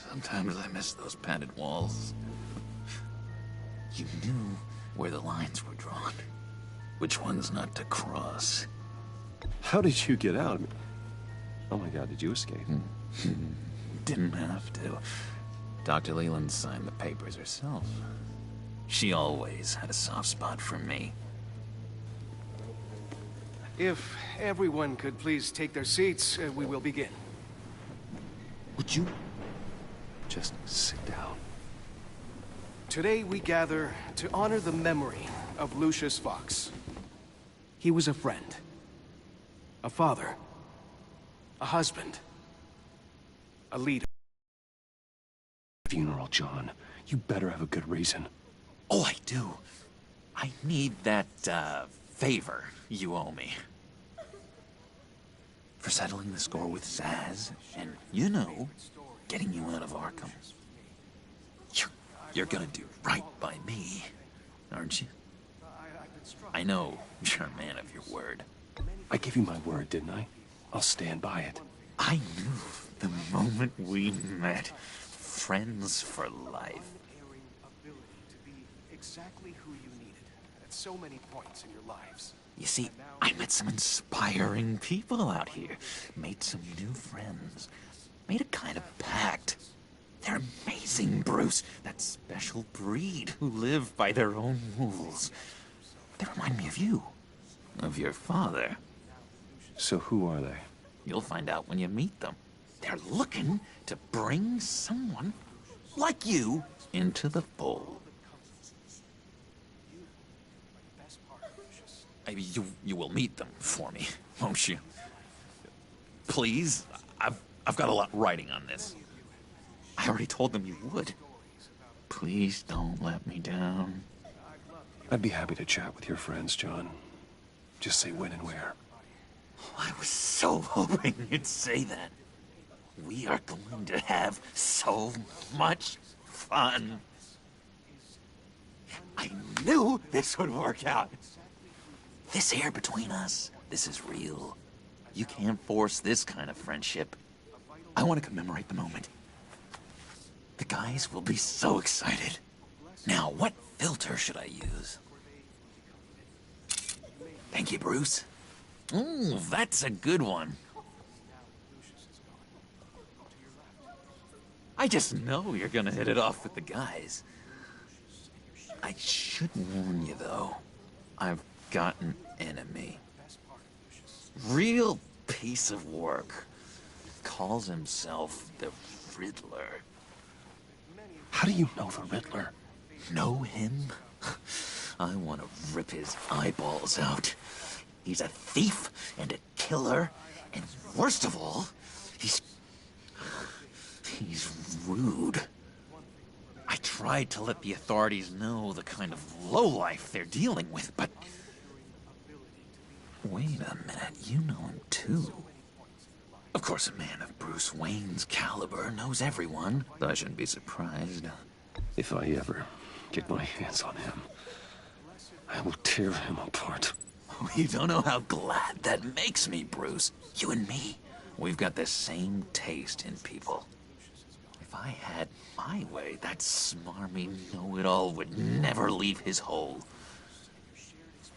Sometimes I miss those padded walls. You knew where the lines were drawn. Which ones not to cross. How did you get out? Oh my God, did you escape? Didn't have to. Dr. Leland signed the papers herself. She always had a soft spot for me. If everyone could please take their seats, we will begin. Would you just sit down? Today we gather to honor the memory of Lucius Fox. He was a friend, a father, a husband, a leader. Funeral, John. You better have a good reason. Oh, I do. I need that, favor you owe me. For settling the score with Zsasz, and, you know, getting you out of Arkham. You're gonna do right by me, aren't you? I know you're a man of your word. I gave you my word, didn't I? I'll stand by it. I knew the moment we met. Friends for life. Exactly who you needed at so many points in your lives. You see, I met some inspiring people out here. Made some new friends. Made a kind of pact. They're amazing, Bruce. That special breed who live by their own rules. They remind me of you. Of your father. So who are they? You'll find out when you meet them. They're looking to bring someone like you into the fold. Maybe you will meet them for me, won't you? Please? I've got a lot writing on this. I already told them you would. Please don't let me down. I'd be happy to chat with your friends, John. Just say when and where. I was so hoping you'd say that. We are going to have so much fun. I knew this would work out. This air between us, this is real. You can't force this kind of friendship. I want to commemorate the moment. The guys will be so excited. Now, what filter should I use? Thank you, Bruce. Ooh, that's a good one. I just know you're gonna hit it off with the guys. I should warn you, though. I've got an enemy. Real piece of work. Calls himself the Riddler. How do you know the Riddler? Know him? I want to rip his eyeballs out. He's a thief and a killer, and worst of all, he's rude. I tried to let the authorities know the kind of lowlife they're dealing with, but... Wait a minute, you know him too. Of course, a man of Bruce Wayne's caliber knows everyone, so I shouldn't be surprised. If I ever get my hands on him, I will tear him apart. You don't know how glad that makes me, Bruce. You and me, we've got the same taste in people. If I had my way, that smarmy know-it-all would never leave his hole.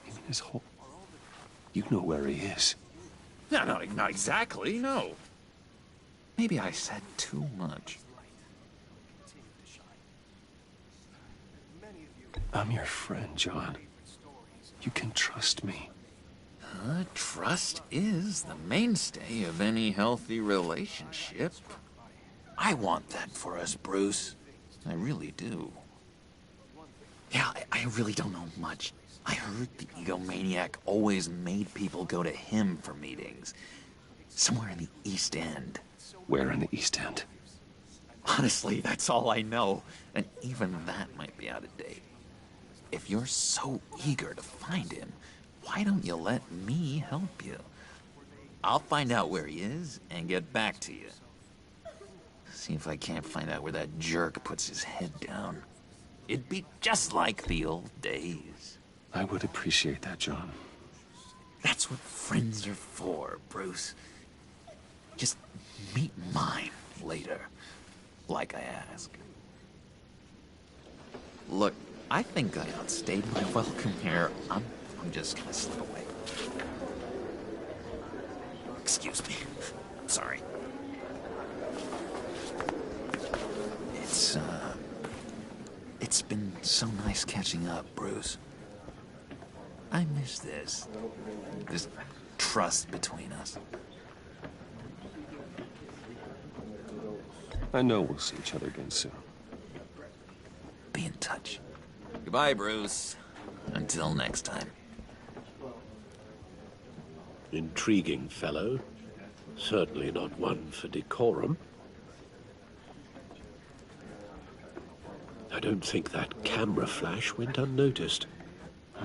In his hole? You know where he is. No, not exactly, no. Maybe I said too much. I'm your friend, John. You can trust me. Trust is the mainstay of any healthy relationship. I want that for us, Bruce. I really do. Yeah, I really don't know much. I heard the egomaniac always made people go to him for meetings. Somewhere in the East End. Where in the East End? Honestly, that's all I know. And even that might be out of date. If you're so eager to find him, why don't you let me help you? I'll find out where he is and get back to you. See if I can't find out where that jerk puts his head down. It'd be just like the old days. I would appreciate that, John. That's what friends are for, Bruce. Just meet mine later, like I asked. Look, I think I outstayed my welcome here. I'm just gonna slip away. Excuse me. Sorry. It's been so nice catching up, Bruce. I miss this trust between us. I know we'll see each other again soon. Be in touch. Goodbye, Bruce. Until next time. Intriguing fellow. Certainly not one for decorum. I don't think that camera flash went unnoticed.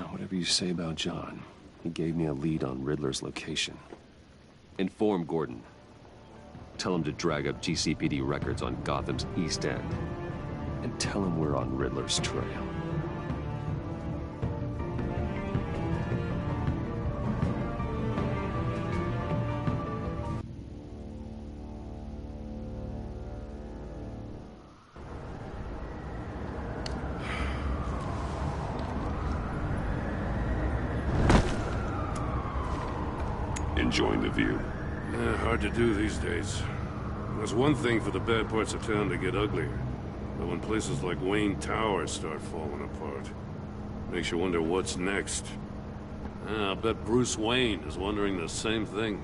Whatever you say about John, he gave me a lead on Riddler's location. Inform Gordon. Tell him to drag up GCPD records on Gotham's East End. And tell him we're on Riddler's trail. Enjoying the view? Yeah, hard to do these days. There's one thing for the bad parts of town to get uglier. But when places like Wayne Tower start falling apart, makes you wonder what's next. I'll bet Bruce Wayne is wondering the same thing.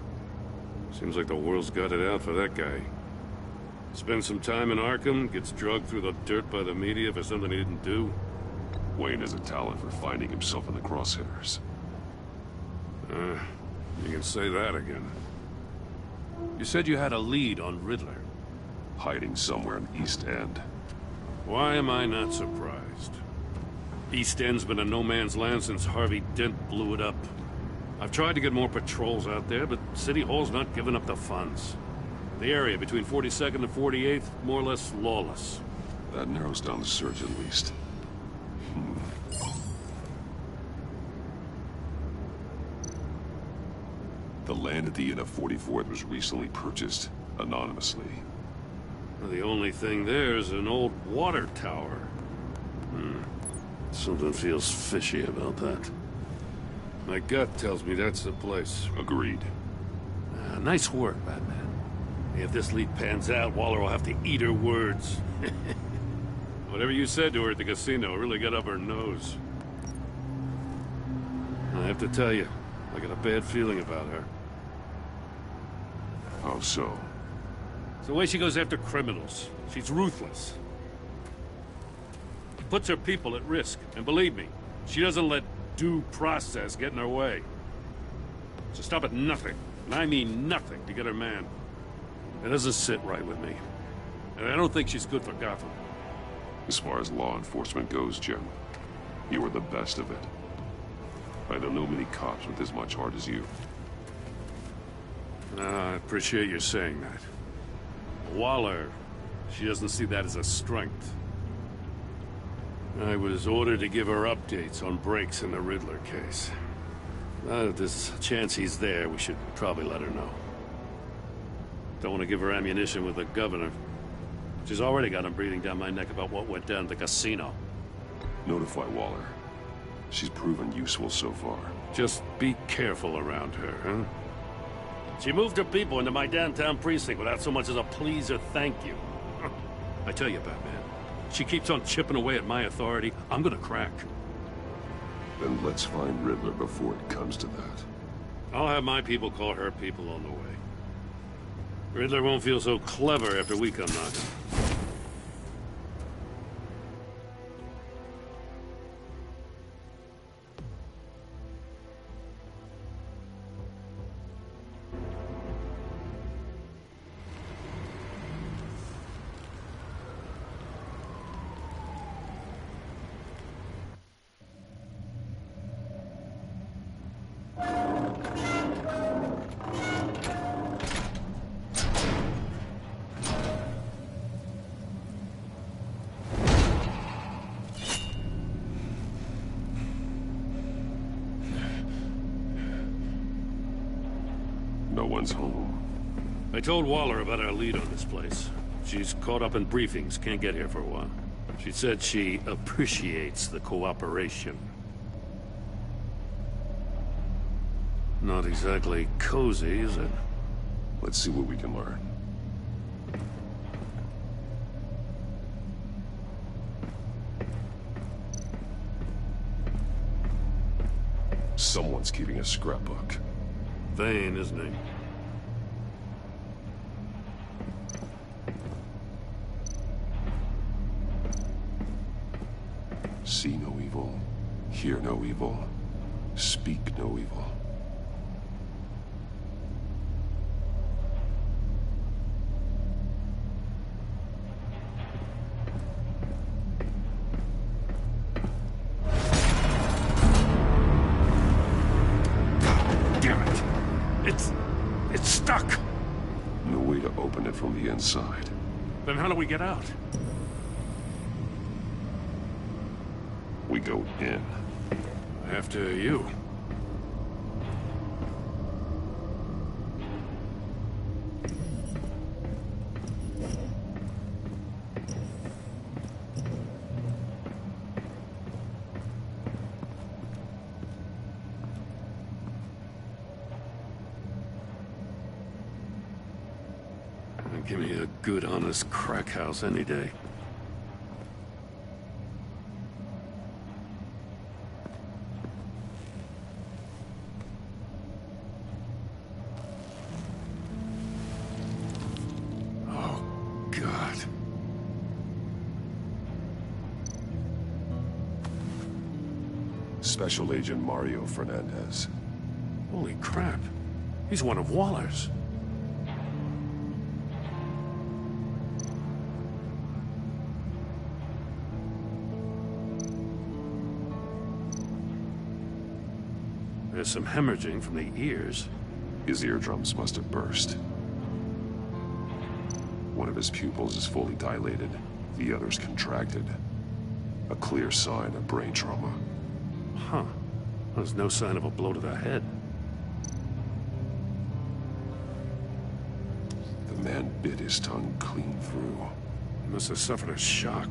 Seems like the world's got it out for that guy. Spends some time in Arkham, gets drugged through the dirt by the media for something he didn't do. Wayne has a talent for finding himself in the crosshairs. You can say that again. You said you had a lead on Riddler. Hiding somewhere in East End. Why am I not surprised? East End's been a no-man's land since Harvey Dent blew it up. I've tried to get more patrols out there, but City Hall's not giving up the funds. The area between 42nd and 48th, more or less lawless. That narrows down the search at least. The land at the end of 44th was recently purchased, anonymously. The only thing there is an old water tower. Something feels fishy about that. My gut tells me that's the place. Agreed. Nice work, Batman. If this lead pans out, Waller will have to eat her words. Whatever you said to her at the casino really got up her nose. I have to tell you, I got a bad feeling about her. How so? It's the way she goes after criminals. She's ruthless. Puts her people at risk. And believe me, she doesn't let due process get in her way. So stop at nothing, and I mean nothing, to get her man. It doesn't sit right with me. And I don't think she's good for Gotham. As far as law enforcement goes, Jim, you are the best of it. I don't know many cops with as much heart as you. I appreciate you saying that. Waller, she doesn't see that as a strength. I was ordered to give her updates on breaks in the Riddler case. If there's a chance he's there, we should probably let her know. Don't want to give her ammunition with the governor. She's already got him breathing down my neck about what went down at the casino. Notify Waller. She's proven useful so far. Just be careful around her, huh? She moved her people into my downtown precinct without so much as a please or thank you. I tell you, Batman, she keeps on chipping away at my authority, I'm gonna crack. Then let's find Riddler before it comes to that. I'll have my people call her people on the way. Riddler won't feel so clever after we come knocking. No one's home. I told Waller about our lead on this place. She's caught up in briefings, can't get here for a while. She said she appreciates the cooperation. Not exactly cozy, is it? Let's see what we can learn. Someone's keeping a scrapbook. Vane, isn't he? See no evil, hear no evil, speak no evil. It's stuck! No way to open it from the inside. Then how do we get out? We go in. After you. Give me a good, honest crack house any day. Oh, God. Special Agent Mario Fernandez. Holy crap. He's one of Waller's. There's some hemorrhaging from the ears. His eardrums must have burst. One of his pupils is fully dilated, the other's contracted. A clear sign of brain trauma. Huh. There's no sign of a blow to the head. The man bit his tongue clean through. He must have suffered a shock,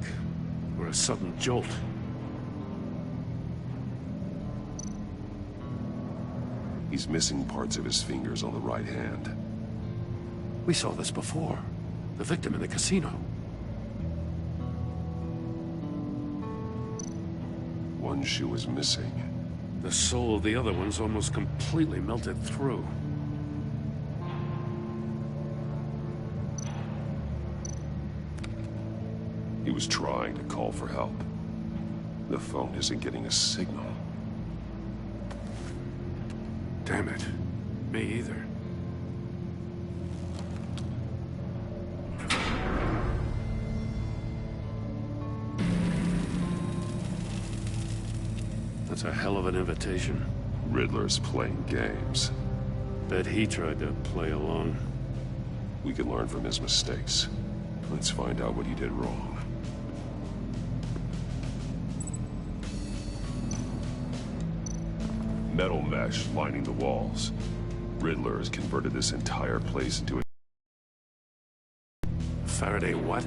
or a sudden jolt. He's missing parts of his fingers on the right hand. We saw this before. The victim in the casino. One shoe is missing. The sole of the other one's almost completely melted through. He was trying to call for help. The phone isn't getting a signal. Damn it. Me either. That's a hell of an invitation. Riddler's playing games. Bet he tried to play along. We can learn from his mistakes. Let's find out what he did wrong. Metal mesh lining the walls. Riddler has converted this entire place into a Faraday what?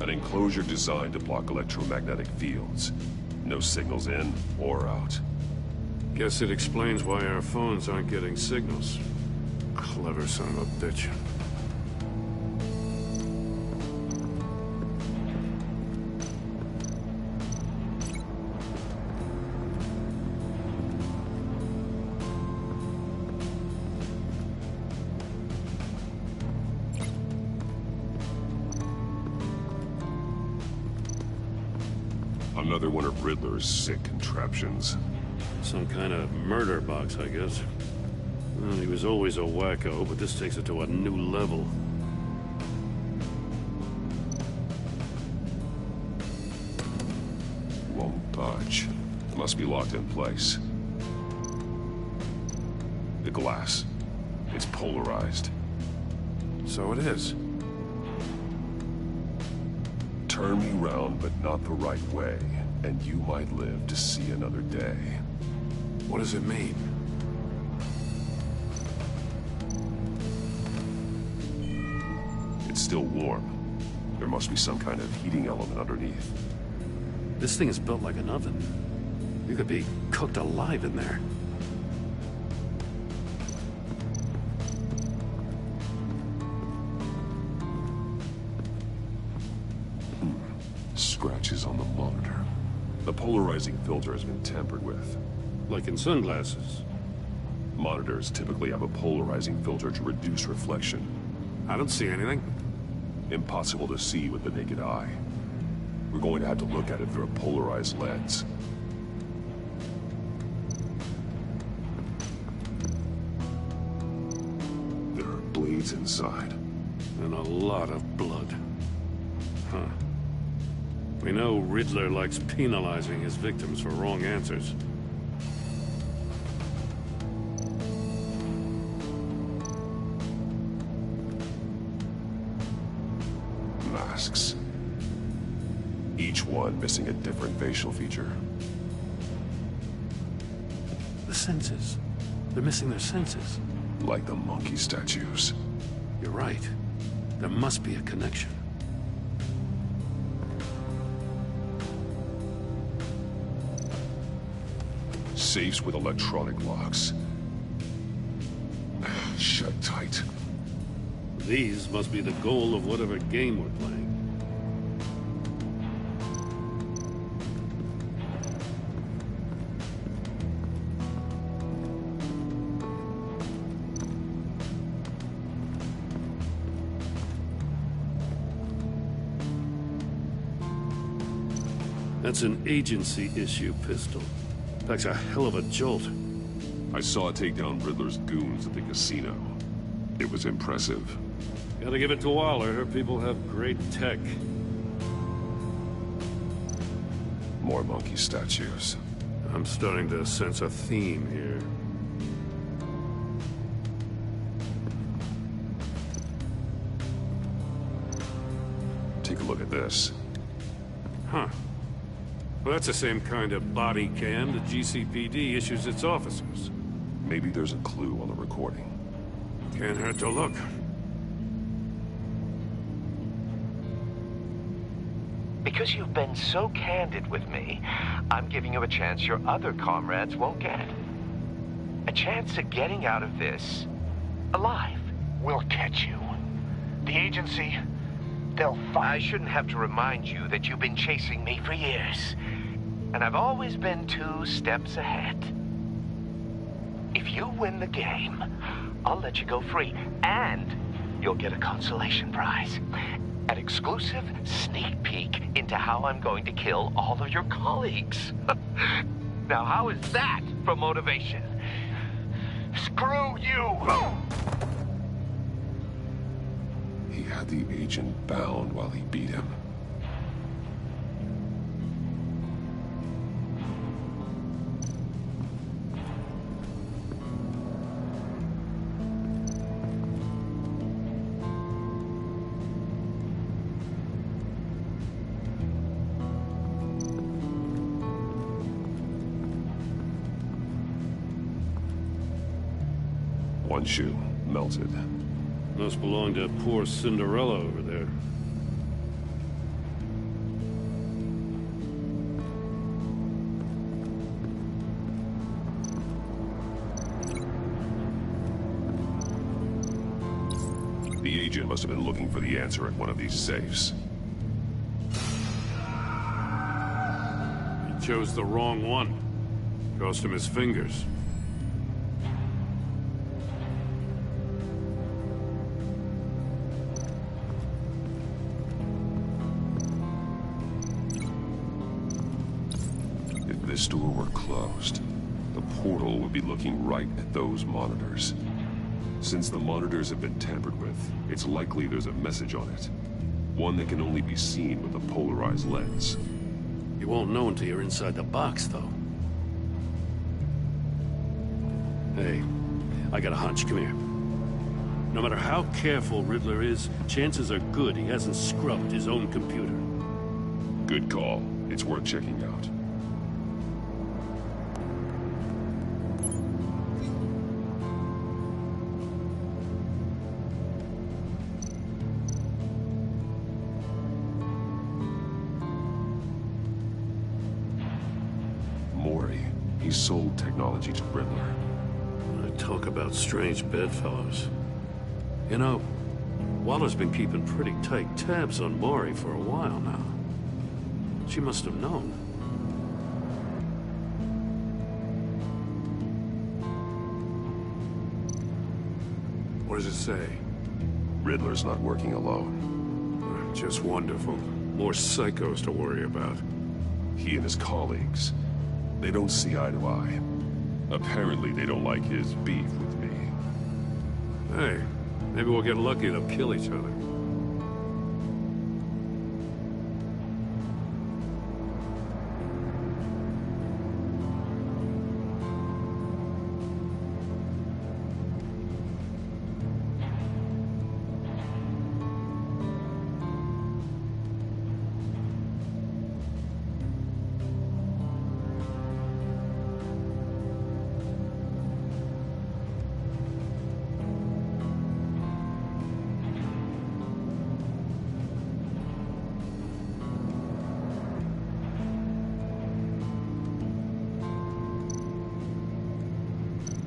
An enclosure designed to block electromagnetic fields. No signals in or out. Guess it explains why our phones aren't getting signals. Clever son of a bitch. Another one of Riddler's sick contraptions. Some kind of murder box, I guess. Well, he was always a wacko, but this takes it to a new level. Won't budge. Must be locked in place. The glass. It's polarized. So it is. Turn me round, but not the right way, and you might live to see another day. What does it mean? It's still warm. There must be some kind of heating element underneath. This thing is built like an oven. You could be cooked alive in there. Scratches on the monitor. The polarizing filter has been tampered with. Like in sunglasses. Monitors typically have a polarizing filter to reduce reflection. I don't see anything. Impossible to see with the naked eye. We're going to have to look at it through a polarized lens. There are blades inside. And a lot of blood. Huh. We know Riddler likes penalizing his victims for wrong answers. Masks. Each one missing a different facial feature. The senses. They're missing their senses. Like the monkey statues. You're right. There must be a connection. Safes with electronic locks. Shut tight. These must be the goal of whatever game we're playing. That's an agency issue pistol. Packs a hell of a jolt. I saw it take down Riddler's goons at the casino. It was impressive. Gotta give it to Waller. Her people have great tech. More monkey statues. I'm starting to sense a theme here. Take a look at this. Huh. Well, that's the same kind of body cam the GCPD issues its officers. Maybe there's a clue on the recording. Can't hurt to look. Because you've been so candid with me, I'm giving you a chance your other comrades won't get. A chance of getting out of this alive. We'll catch you. The agency, they'll find... I shouldn't have to remind you that you've been chasing me for years. And I've always been 2 steps ahead. If you win the game, I'll let you go free. And you'll get a consolation prize. An exclusive sneak peek into how I'm going to kill all of your colleagues. Now, how is that for motivation? Screw you! He had the agent bound while he beat him. One shoe, melted. Must belong to poor Cinderella over there. The agent must have been looking for the answer at one of these safes. He chose the wrong one. Cost him his fingers. This door were closed, the portal would be looking right at those monitors. Since the monitors have been tampered with, it's likely there's a message on it. One that can only be seen with a polarized lens. You won't know until you're inside the box, though. Hey, I got a hunch. Come here. No matter how careful Riddler is, chances are good he hasn't scrubbed his own computer. Good call. It's worth checking out. He sold technology to Riddler. Talk about strange bedfellows. You know, Waller's been keeping pretty tight tabs on Maury for a while now. She must have known. What does it say? Riddler's not working alone. Just wonderful. More psychos to worry about. He and his colleagues. They don't see eye to eye. Apparently, they don't like his beef with me. Hey, maybe we'll get lucky and they'll kill each other.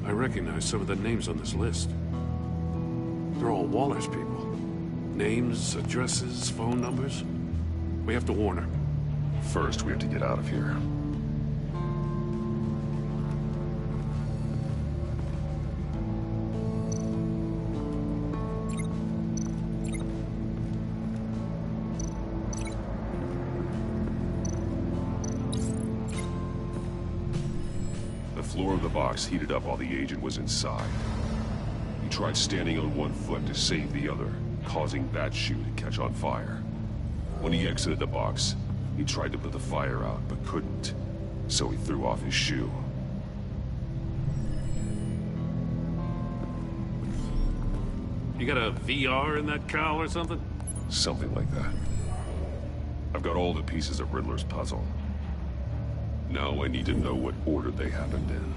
I recognize some of the names on this list. They're all Waller's people. Names, addresses, phone numbers. We have to warn her. First, we have to get out of here. The floor of the box heated up while the agent was inside. He tried standing on one foot to save the other, causing that shoe to catch on fire. When he exited the box, he tried to put the fire out, but couldn't, so he threw off his shoe. You got a VR in that cowl or something? Something like that. I've got all the pieces of Riddler's puzzle. Now I need to know what order they happened in.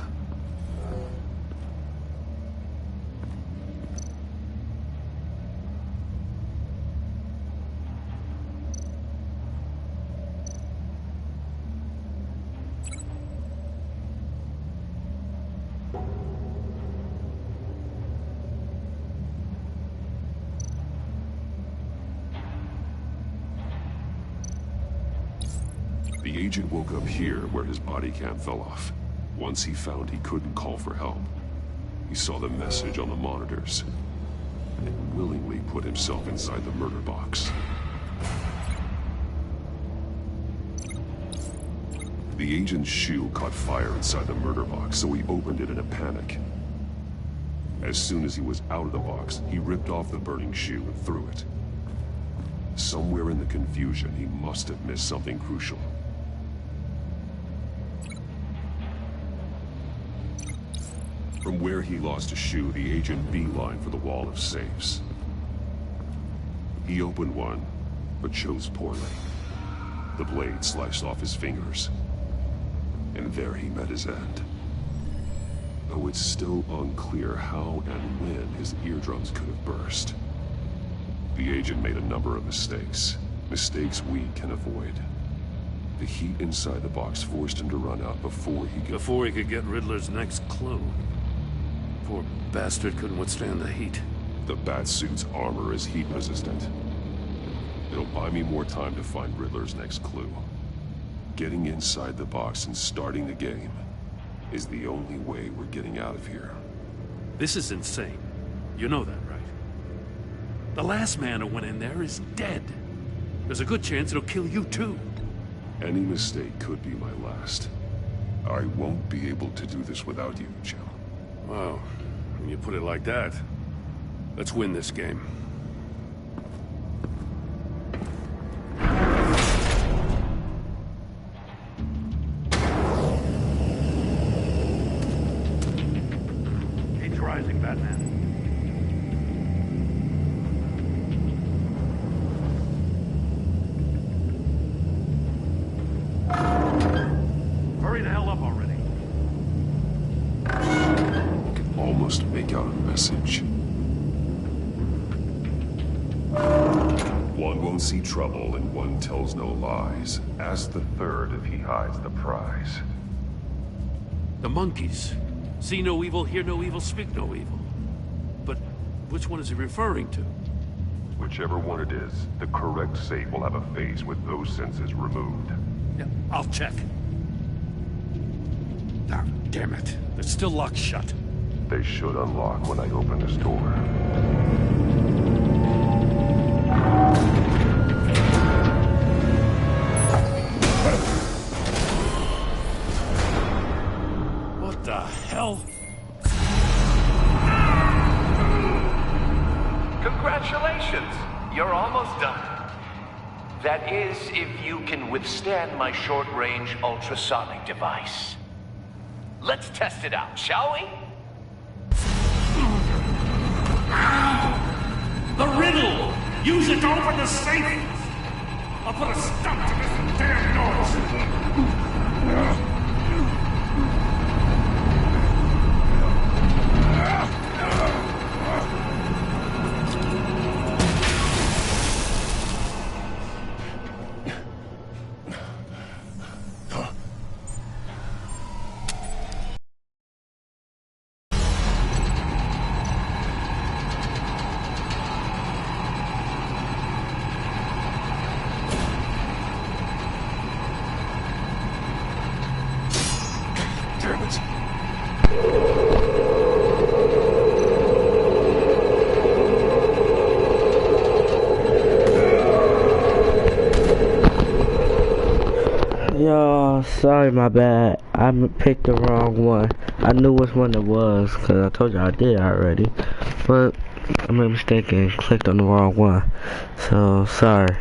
agent woke up here where his body cam fell off. Once he found he couldn't call for help, he saw the message on the monitors and willingly put himself inside the murder box. The agent's shoe caught fire inside the murder box, so he opened it in a panic. As soon as he was out of the box, he ripped off the burning shoe and threw it. Somewhere in the confusion, he must have missed something crucial. From where he lost a shoe, the agent beelined for the wall of safes. He opened one, but chose poorly. The blade sliced off his fingers. And there he met his end. Though it's still unclear how and when his eardrums could have burst. The agent made a number of mistakes. Mistakes we can avoid. The heat inside the box forced him to run out before he could get Riddler's next clue. Poor bastard couldn't withstand the heat. The Batsuit's armor is heat resistant. It'll buy me more time to find Riddler's next clue. Getting inside the box and starting the game is the only way we're getting out of here. This is insane. You know that, right? The last man who went in there is dead. There's a good chance it'll kill you too. Any mistake could be my last. I won't be able to do this without you, Jill. Wow, when you put it like that, let's win this game. Heat's rising, Batman. Hurry the hell up already. Almost make out a message. One won't see trouble and one tells no lies. Ask the third if he hides the prize. The monkeys. See no evil, hear no evil, speak no evil. But which one is he referring to? Whichever one it is, the correct safe will have a face with those senses removed. Yeah, I'll check. Ah, damn it. They're still locked shut. They should unlock when I open this door. What the hell? Congratulations! You're almost done. That is, if you can withstand my short-range ultrasonic device. Let's test it out, shall we? The riddle! Use it to open the safe! I'll put a stop to this damn noise! Yo, sorry, my bad. I picked the wrong one. I knew which one it was, because I told you I did already. But I made a mistake and clicked on the wrong one. So, sorry.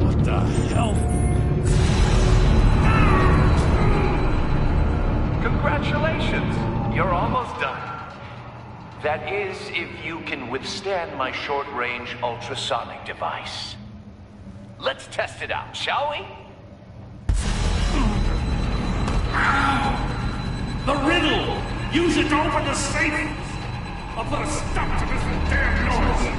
What the hell? Congratulations! You're almost done. That is, if you can withstand my short-range ultrasonic device. Let's test it out, shall we? The riddle! Use it to open the safe! I'll put a stop to this damn noise!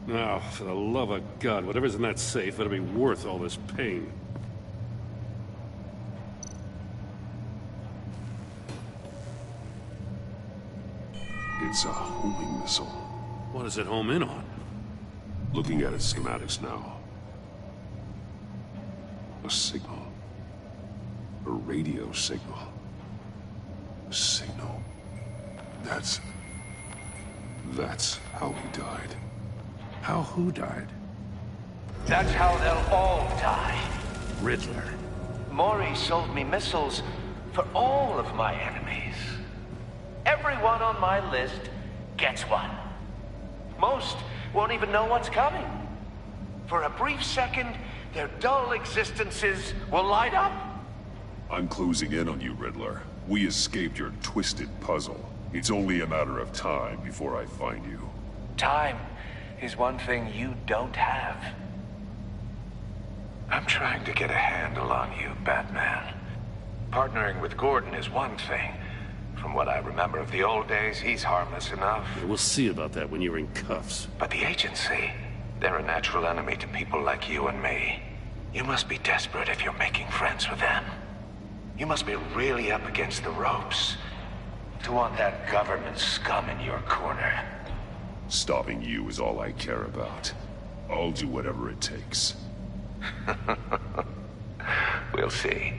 Now, for the love of God, whatever's in that safe better be worth all this pain. It's a homing missile. What does it home in on? Looking at its schematics now. A signal. A radio signal. A signal. That's how he died. How who died? That's how they'll all die. Riddler. Mori sold me missiles for all of my enemies. Everyone on my list gets one. Most won't even know what's coming. For a brief second, their dull existences will light up. I'm closing in on you, Riddler. We escaped your twisted puzzle. It's only a matter of time before I find you. Time is one thing you don't have. I'm trying to get a handle on you, Batman. Partnering with Gordon is one thing. From what I remember of the old days, he's harmless enough. Yeah, we'll see about that when you're in cuffs. But the agency, they're a natural enemy to people like you and me. You must be desperate if you're making friends with them. You must be really up against the ropes to want that government scum in your corner. Stopping you is all I care about. I'll do whatever it takes. We'll see.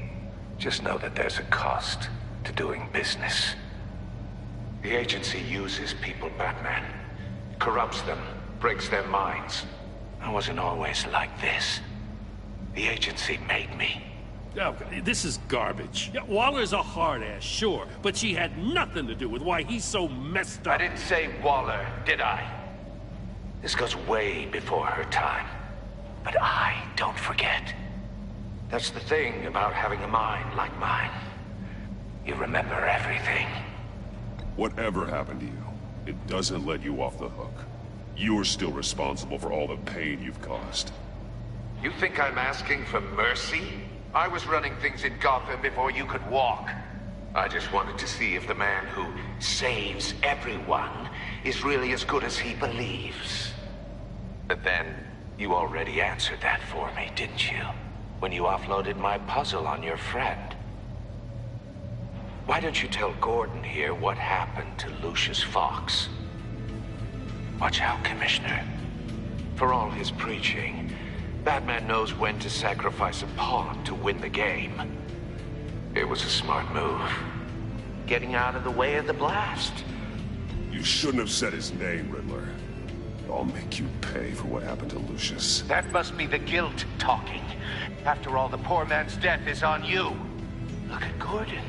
Just know that there's a cost to doing business. The agency uses people, Batman. Corrupts them, breaks their minds. I wasn't always like this. The agency made me. Oh, this is garbage. Yeah, Waller's a hard-ass, sure, but she had nothing to do with why he's so messed up. I didn't say Waller, did I? This goes way before her time. But I don't forget. That's the thing about having a mind like mine. You remember everything. Whatever happened to you, it doesn't let you off the hook. You're still responsible for all the pain you've caused. You think I'm asking for mercy? I was running things in Gotham before you could walk. I just wanted to see if the man who saves everyone is really as good as he believes. But then, you already answered that for me, didn't you? When you offloaded my puzzle on your friend. Why don't you tell Gordon here what happened to Lucius Fox? Watch out, Commissioner. For all his preaching, Batman knows when to sacrifice a pawn to win the game. It was a smart move. Getting out of the way of the blast. You shouldn't have said his name, Riddler. I'll make you pay for what happened to Lucius. That must be the guilt talking. After all, the poor man's death is on you. Look at Gordon.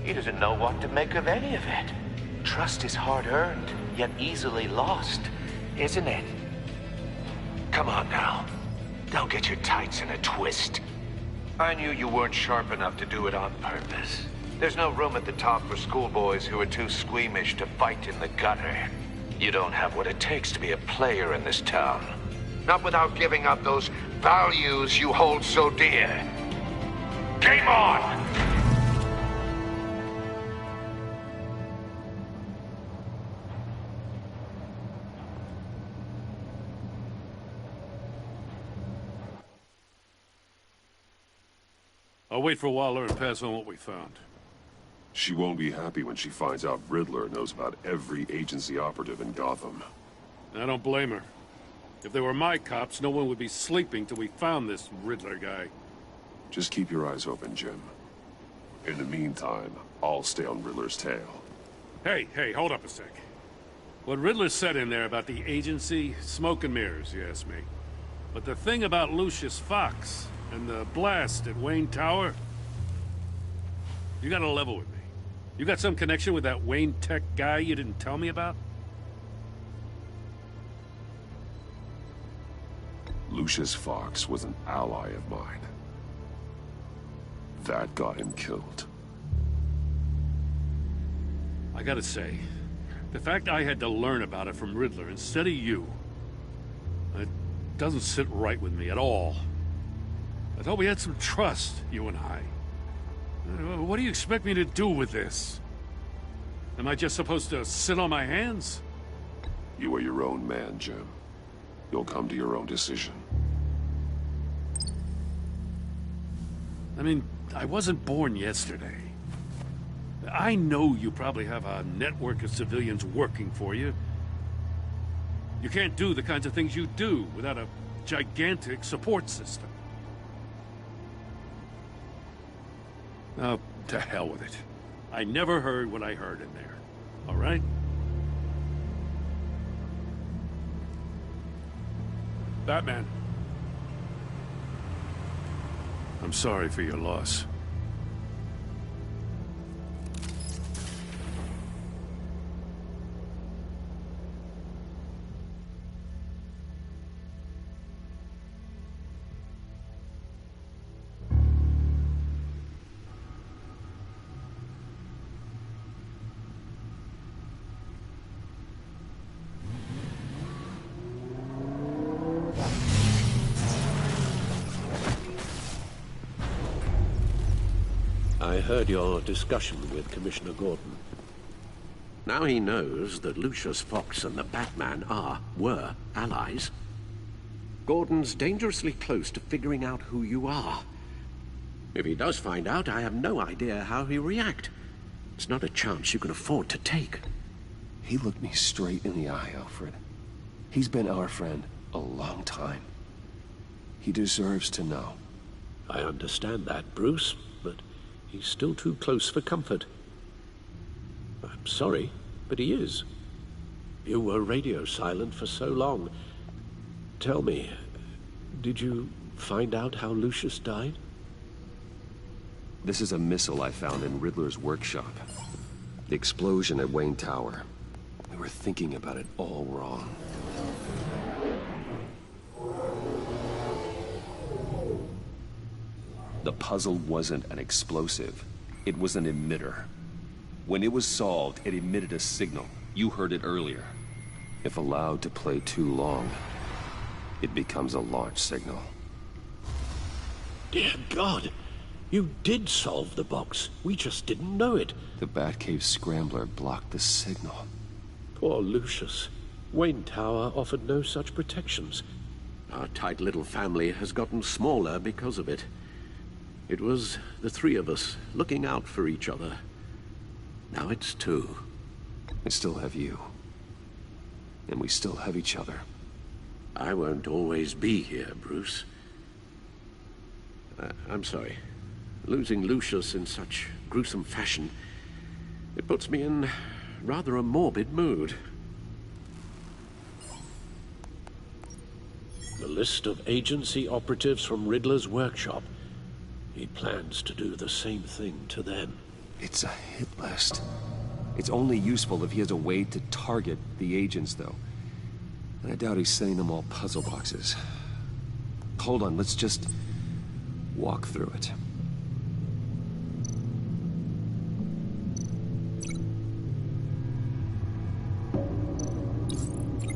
He doesn't know what to make of any of it. Trust is hard-earned, yet easily lost, isn't it? Come on now. Don't get your tights in a twist. I knew you weren't sharp enough to do it on purpose. There's no room at the top for schoolboys who are too squeamish to fight in the gutter. You don't have what it takes to be a player in this town. Not without giving up those values you hold so dear. Game on! I'll wait for Waller and pass on what we found. She won't be happy when she finds out Riddler knows about every agency operative in Gotham. I don't blame her. If they were my cops, no one would be sleeping till we found this Riddler guy. Just keep your eyes open, Jim. In the meantime, I'll stay on Riddler's tail. Hey, hold up a sec. What Riddler said in there about the agency, smoke and mirrors, you ask me. But the thing about Lucius Fox and the blast at Wayne Tower, you gotta level with me. You got some connection with that Wayne Tech guy you didn't tell me about? Lucius Fox was an ally of mine. That got him killed. I gotta say, the fact I had to learn about it from Riddler instead of you, it doesn't sit right with me at all. I thought we had some trust, you and I. What do you expect me to do with this? Am I just supposed to sit on my hands? You are your own man, Jim. you'll come to your own decision. I mean, I wasn't born yesterday. I know you probably have a network of civilians working for you. You can't do the kinds of things you do without a gigantic support system. Oh, to hell with it. I never heard what I heard in there. All right? Batman. I'm sorry for your loss. I heard your discussion with Commissioner Gordon. Now he knows that Lucius Fox and the Batman were allies. Gordon's dangerously close to figuring out who you are. If he does find out, I have no idea how he'll react. It's not a chance you can afford to take. He looked me straight in the eye, Alfred. He's been our friend a long time. He deserves to know. I understand that, Bruce, but he's still too close for comfort. I'm sorry, but he is. You were radio silent for so long. Tell me, did you find out how Lucius died? This is a missile I found in Riddler's workshop. The explosion at Wayne Tower. We were thinking about it all wrong. The puzzle wasn't an explosive. It was an emitter. When it was solved, it emitted a signal. You heard it earlier. If allowed to play too long, it becomes a launch signal. Dear God! You did solve the box. We just didn't know it. The Batcave Scrambler blocked the signal. Poor Lucius. Wayne Tower offered no such protections. Our tight little family has gotten smaller because of it. It was the three of us looking out for each other. Now it's two. I still have you. And we still have each other. I won't always be here, Bruce. I'm sorry. Losing Lucius in such gruesome fashion, it puts me in rather a morbid mood. The list of agency operatives from Riddler's workshop. He plans to do the same thing to them. It's a hit list. It's only useful if he has a way to target the agents, though. And I doubt he's sending them all puzzle boxes. Hold on, let's just walk through it.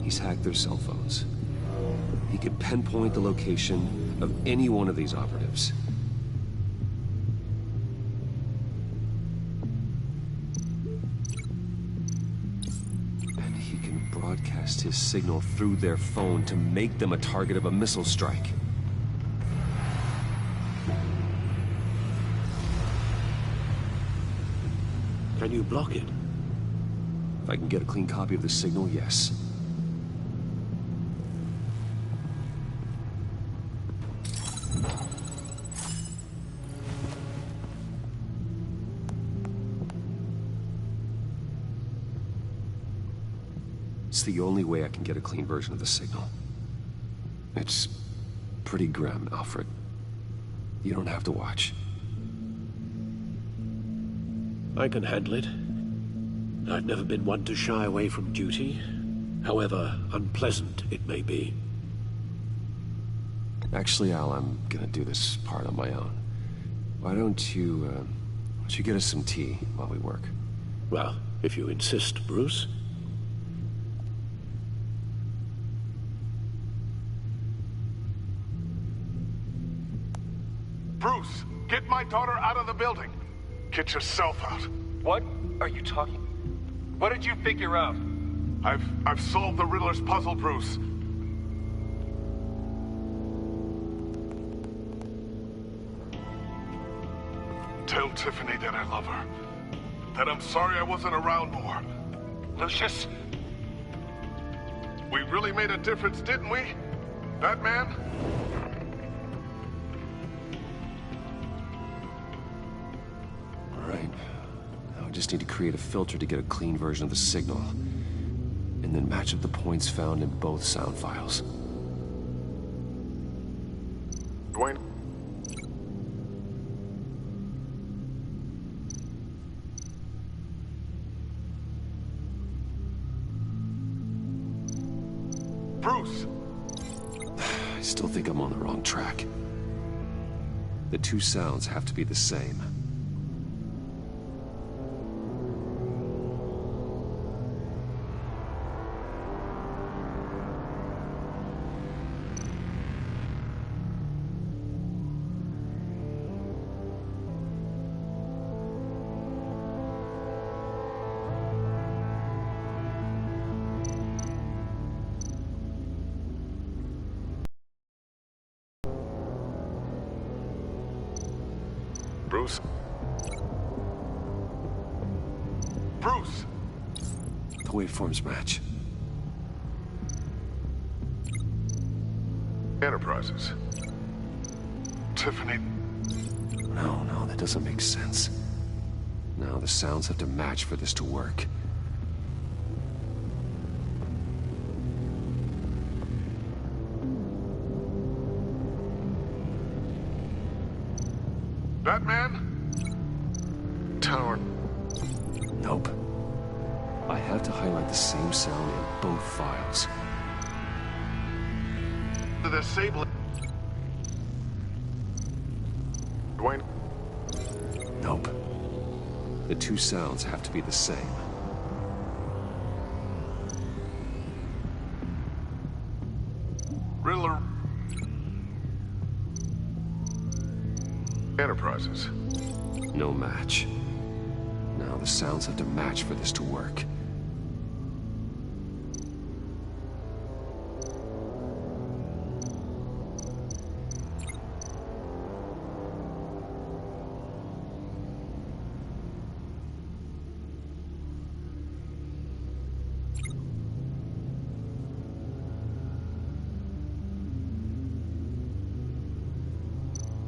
He's hacked their cell phones. He could pinpoint the location of any one of these operatives. And he can broadcast his signal through their phone to make them a target of a missile strike. Can you block it? If I can get a clean copy of the signal, yes. It's the only way I can get a clean version of the signal. It's pretty grim, Alfred. You don't have to watch. I can handle it. I've never been one to shy away from duty, however unpleasant it may be. Actually, Al, I'm gonna do this part on my own. Why don't you get us some tea while we work? Well, if you insist, Bruce. Bruce, get my daughter out of the building. Get yourself out. What are you talking? What did you figure out? I've solved the Riddler's puzzle, Bruce. Tiffany that I love her. That I'm sorry I wasn't around more. Lucius, we really made a difference, didn't we? Batman? All right. Now I just need to create a filter to get a clean version of the signal. And then match up the points found in both sound files. Dwayne? Bruce! I still think I'm on the wrong track. The two sounds have to be the same. Bruce? Bruce! The waveforms match. Enterprises. Tiffany. No, that doesn't make sense. No, the sounds have to match for this to work. Batman? Tower. Nope. I have to highlight the same sound in both files. The disabling. Dwayne? Nope. The two sounds have to be the same. Riddler. Enterprises. No match. Now the sounds have to match for this to work.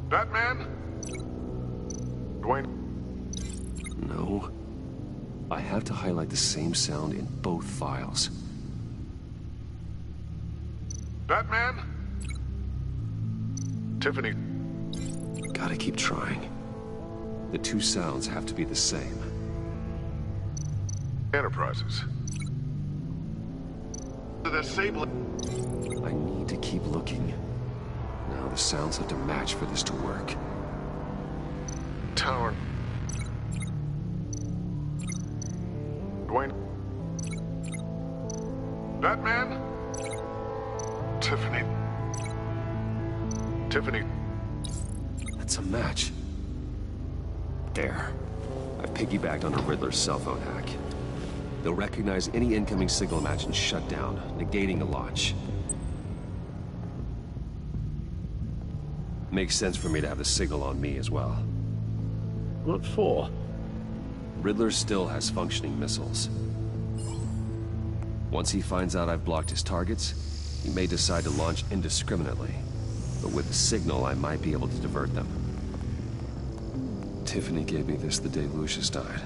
Batman? Dwayne? No. I have to highlight the same sound in both files. Batman? Tiffany? Gotta keep trying. The two sounds have to be the same. Enterprises. The disabling. I need to keep looking. Now the sounds have to match for this to work. Tower. Dwayne? Batman? Tiffany. Tiffany. That's a match. There. I've piggybacked on a Riddler's cell phone hack. They'll recognize any incoming signal match and shut down, negating the launch. Makes sense for me to have the signal on me as well. What for? Riddler still has functioning missiles. Once he finds out I've blocked his targets, he may decide to launch indiscriminately. But with the signal, I might be able to divert them. Tiffany gave me this the day Lucius died.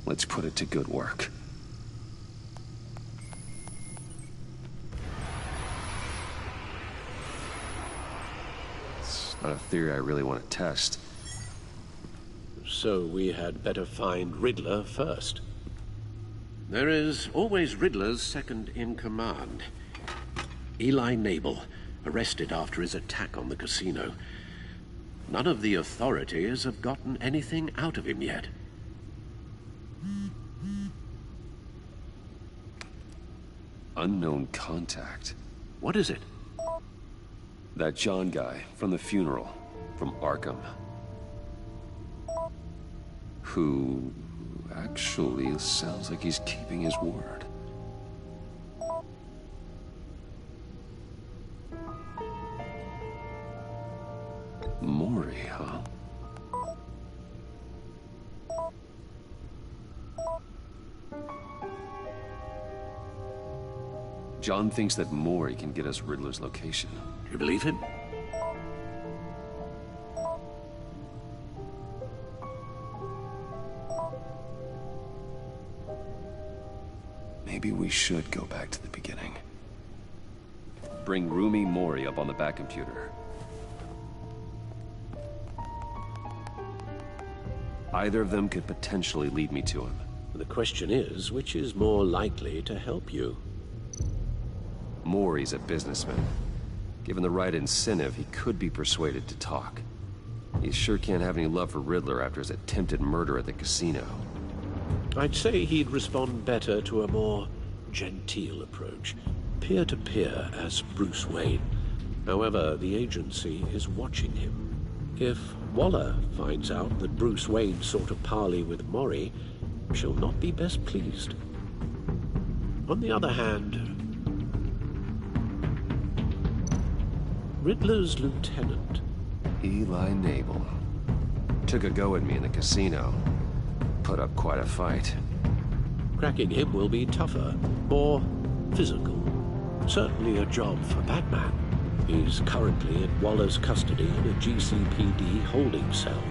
Let's put it to good work. It's not a theory I really want to test. So we had better find Riddler first. There is always Riddler's second in command. Eli Nabel, arrested after his attack on the casino. None of the authorities have gotten anything out of him yet. Unknown contact. What is it? That John guy from the funeral, from Arkham. Who actually sounds like he's keeping his word. Mori, huh? John thinks that Mori can get us Riddler's location. You believe him? Maybe we should go back to the beginning. Bring Rumi Mori up on the back computer. Either of them could potentially lead me to him. The question is, which is more likely to help you? Mori's a businessman. Given the right incentive, he could be persuaded to talk. He sure can't have any love for Riddler after his attempted murder at the casino. I'd say he'd respond better to a more genteel approach, peer-to-peer as Bruce Wayne. However, the agency is watching him. If Waller finds out that Bruce Wayne sought a parley with Mori, she'll not be best pleased. On the other hand, Riddler's lieutenant, Eli Nabel, took a go at me in the casino. Put up quite a fight. cracking him will be tougher, more physical. Certainly a job for Batman. He's currently in Waller's custody in a GCPD holding cell.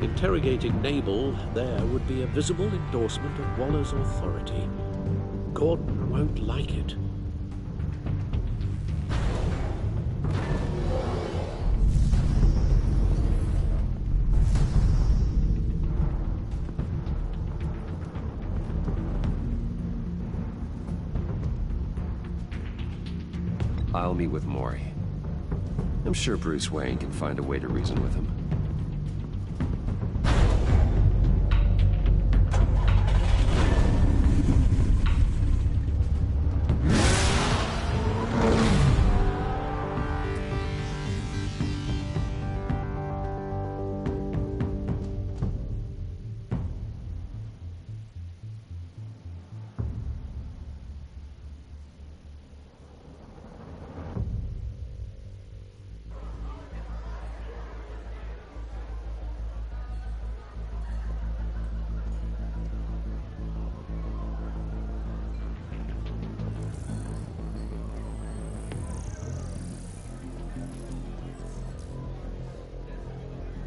Interrogating Nabel there would be a visible endorsement of Waller's authority. Gordon won't like it. I'll meet with Mori. I'm sure Bruce Wayne can find a way to reason with him.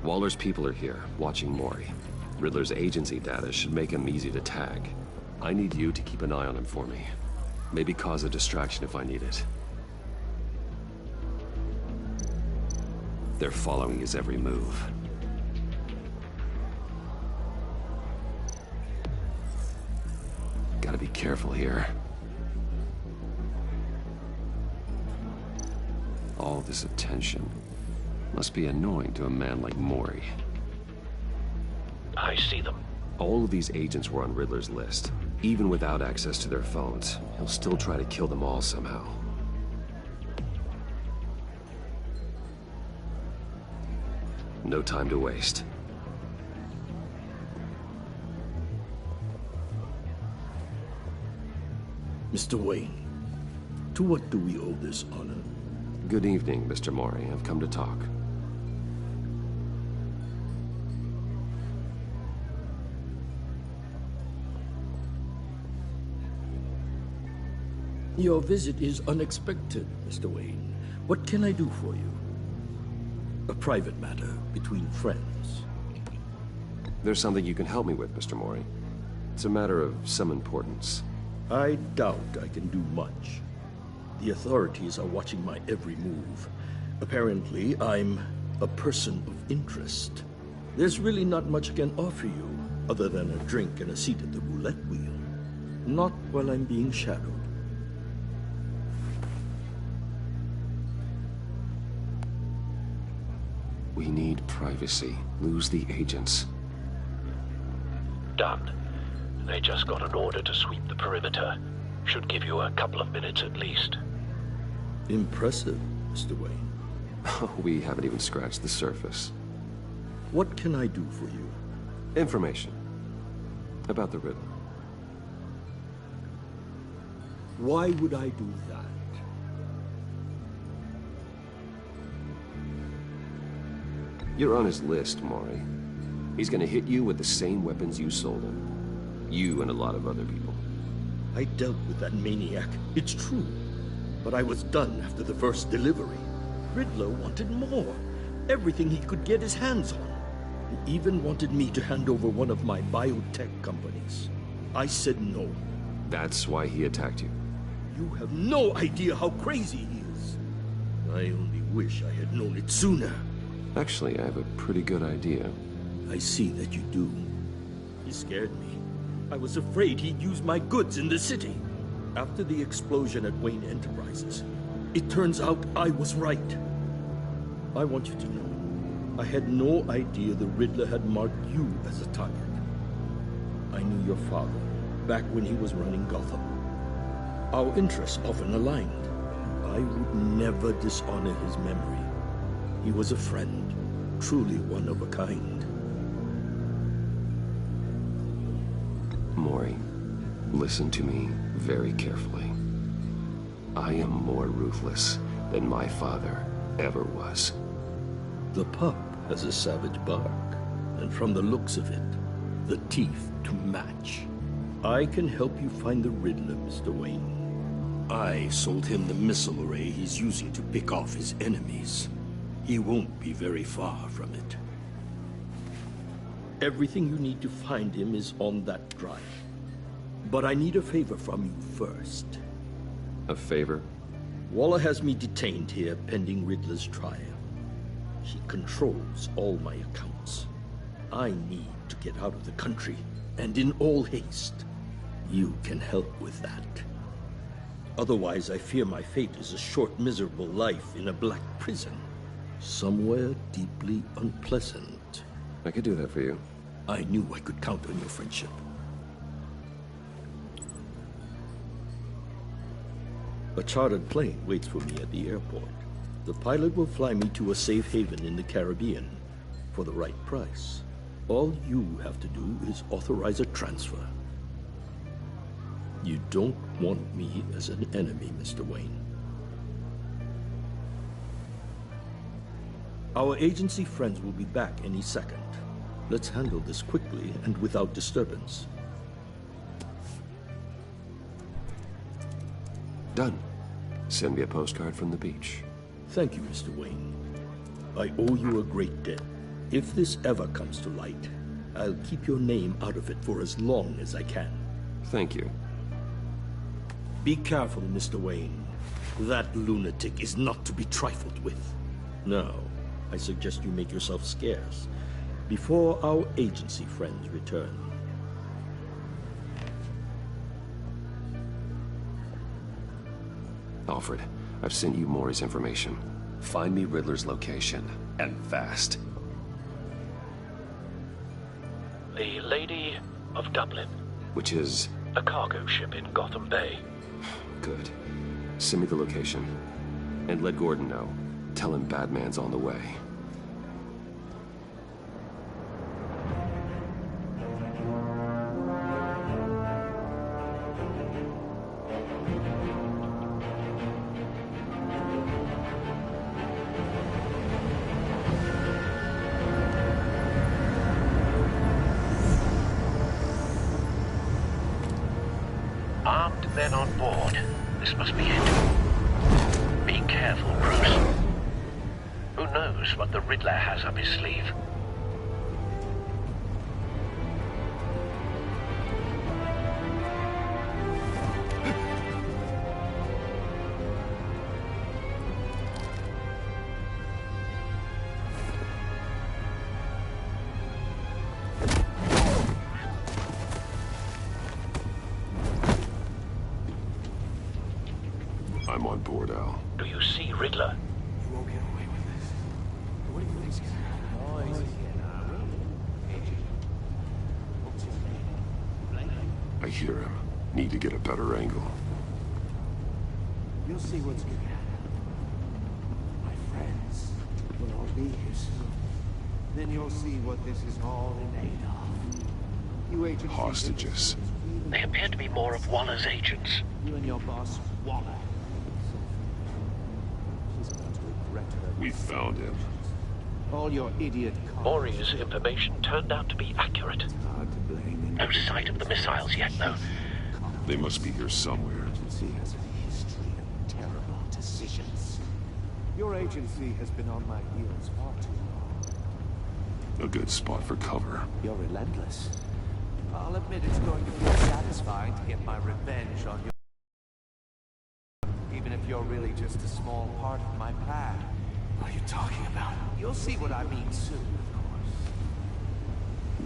Waller's people are here, watching Mori. Riddler's agency data should make him easy to tag. I need you to keep an eye on him for me. Maybe cause a distraction if I need it. They're following his every move. Gotta be careful here. All this attention must be annoying to a man like Mori. I see them. All of these agents were on Riddler's list. Even without access to their phones, he'll still try to kill them all somehow. No time to waste. Mr. Wayne, to what do we owe this honor? Good evening, Mr. Mori. I've come to talk. Your visit is unexpected, Mr. Wayne. What can I do for you? A private matter between friends. There's something you can help me with, Mr. Mori. It's a matter of some importance. I doubt I can do much. The authorities are watching my every move. Apparently, I'm a person of interest. There's really not much I can offer you, other than a drink and a seat at the roulette wheel. Not while I'm being shadowed. We need privacy. Lose the agents. Done. They just got an order to sweep the perimeter. Should give you a couple of minutes at least. Impressive, Mr. Wayne. We haven't even scratched the surface. What can I do for you? Information. About the Riddler. Why would I do that? You're on his list, Mori. He's gonna hit you with the same weapons you sold him. You and a lot of other people. I dealt with that maniac. It's true. But I was done after the first delivery. Riddler wanted more. Everything he could get his hands on. He even wanted me to hand over one of my biotech companies. I said no. That's why he attacked you? You have no idea how crazy he is. I only wish I had known it sooner. Actually, I have a pretty good idea. I see that you do. He scared me. I was afraid he'd use my goods in the city. After the explosion at Wayne Enterprises, it turns out I was right. I want you to know, I had no idea the Riddler had marked you as a target. I knew your father back when he was running Gotham. Our interests often aligned. I would never dishonor his memory. He was a friend, truly one of a kind. Maury, listen to me very carefully. I am more ruthless than my father ever was. The pup has a savage bark, and from the looks of it, the teeth to match. I can help you find the Riddler, Mr. Wayne. I sold him the missile array he's using to pick off his enemies. He won't be very far from it. Everything you need to find him is on that drive. But I need a favor from you first. A favor? Waller has me detained here pending Riddler's trial. He controls all my accounts. I need to get out of the country, and in all haste. You can help with that. Otherwise, I fear my fate is a short, miserable life in a black prison. Somewhere deeply unpleasant. I could do that for you. I knew I could count on your friendship. A chartered plane waits for me at the airport. The pilot will fly me to a safe haven in the Caribbean for the right price. All you have to do is authorize a transfer. You don't want me as an enemy, Mr. Wayne. Our agency friends will be back any second. Let's handle this quickly and without disturbance. Done. Send me a postcard from the beach. Thank you, Mr. Wayne. I owe you a great debt. If this ever comes to light, I'll keep your name out of it for as long as I can. Thank you. Be careful, Mr. Wayne. That lunatic is not to be trifled with. Now, I suggest you make yourself scarce before our agency friends return. Alfred, I've sent you Maury's information. Find me Riddler's location, and fast. The Lady of Dublin. Which is? A cargo ship in Gotham Bay. Good. Send me the location. And let Gordon know. Tell him Batman's on the way. Armed men on board. This must be it. Be careful, Bruce. Who knows what the Riddler has up his sleeve? I'm on board, Al. Do you see Riddler? You won't get away with this. What do you think's gonna happen? I hear him. Need to get a better angle. You'll see what's gonna happen. My friends will all be here soon. Then you'll see what this is all in aid of. You agents... Hostages. They appear to be more of Waller's agents. You and your boss, Waller. We found him. All your idiot... Maury's information turned out to be accurate. No sight of the missiles yet, though. They must be here somewhere. Has a history of terrible decisions. Your agency has been on my heels far too long. A good spot for cover. You're relentless. I'll admit it's going to feel satisfying to get my revenge on you. Even if you're really just a small part of my plan. What are you talking about? You'll see what I mean soon, of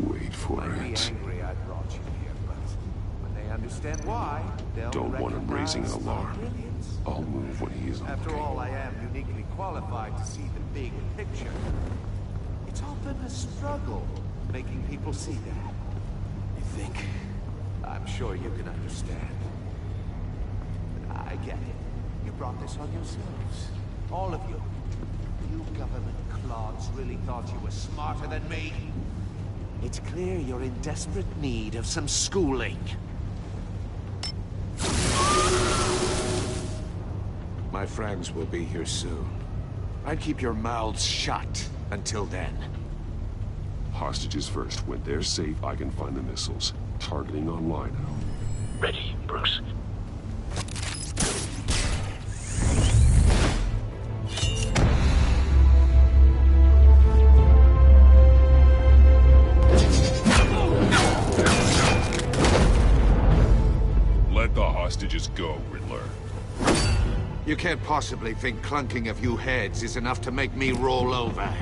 course. Wait for Might be it. angry I brought you here, but when they understand why, they'll Don't want him raising an recognize my alarm. brilliance. I'll move when he is After looking. all, I am uniquely qualified to see the big picture. It's often a struggle making people see that. You think? I'm sure you can understand. But I get it. You brought this on yourselves. All of you. You government clods really thought you were smarter than me. It's clear you're in desperate need of some schooling. My friends will be here soon. I'd keep your mouths shut until then. Hostages first. When they're safe, I can find the missiles. Targeting on Lino. Ready, Bruce. Let the hostages go, Riddler. You can't possibly think clunking a few heads is enough to make me roll over.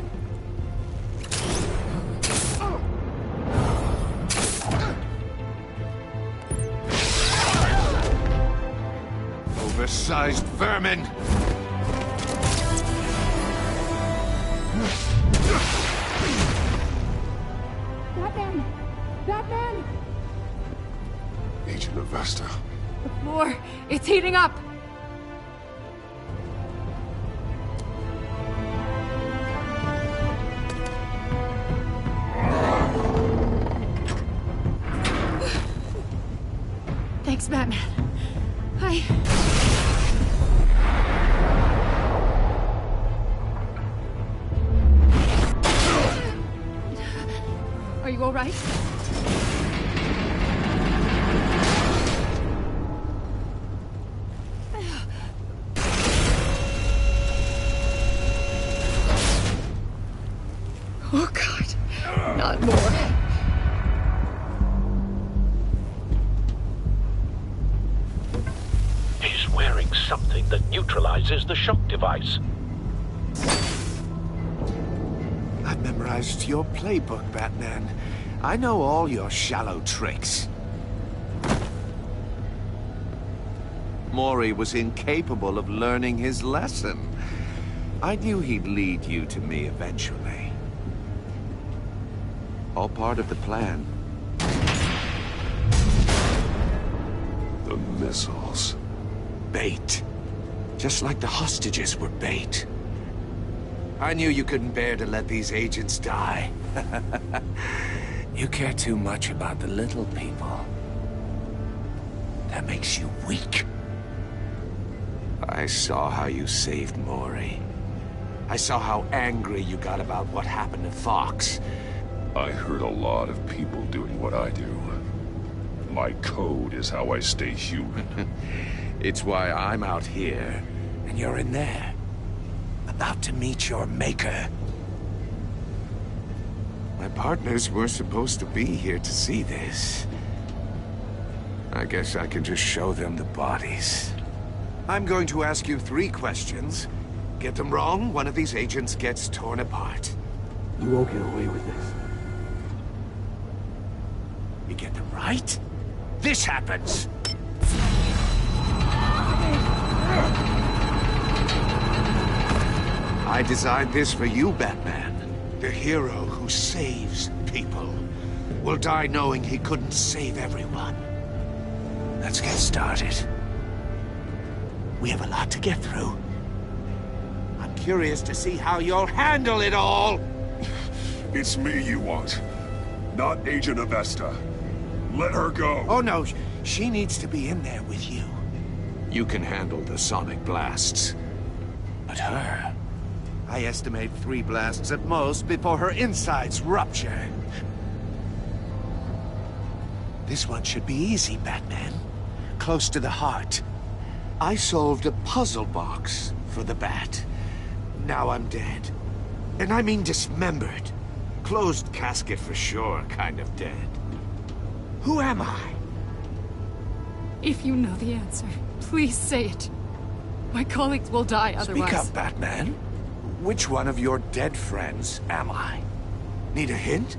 Oversized vermin! Batman! Batman! Agent Avesta. The floor, it's heating up! Thanks, Batman. Are you all right? Oh, God. Not more. He's wearing something that neutralizes the shock device. I've memorized your playbook, Batman. I know all your shallow tricks. Mori was incapable of learning his lesson. I knew he'd lead you to me eventually. All part of the plan. The missiles. Bait. Just like the hostages were bait. I knew you couldn't bear to let these agents die. You care too much about the little people. That makes you weak. I saw how you saved Mori. I saw how angry you got about what happened to Fox. I heard a lot of people doing what I do. My code is how I stay human. It's why I'm out here, and you're in there. About to meet your maker. My partners were supposed to be here to see this. I guess I can just show them the bodies. I'm going to ask you 3 questions. Get them wrong, one of these agents gets torn apart. You won't get away with this. You get them right, this happens! I designed this for you, Batman. The hero who saves people will die knowing he couldn't save everyone. Let's get started. We have a lot to get through. I'm curious to see how you'll handle it all! It's me you want, not Agent Avesta. Let her go. Oh no, she needs to be in there with you. You can handle the sonic blasts. But her... I estimate 3 blasts at most before her insides rupture. This one should be easy, Batman. Close to the heart. I solved a puzzle box for the Bat. Now I'm dead. And I mean dismembered. Closed casket for sure, kind of dead. Who am I? If you know the answer, please say it. My colleagues will die otherwise. Speak up, Batman. Which one of your dead friends am I? Need a hint?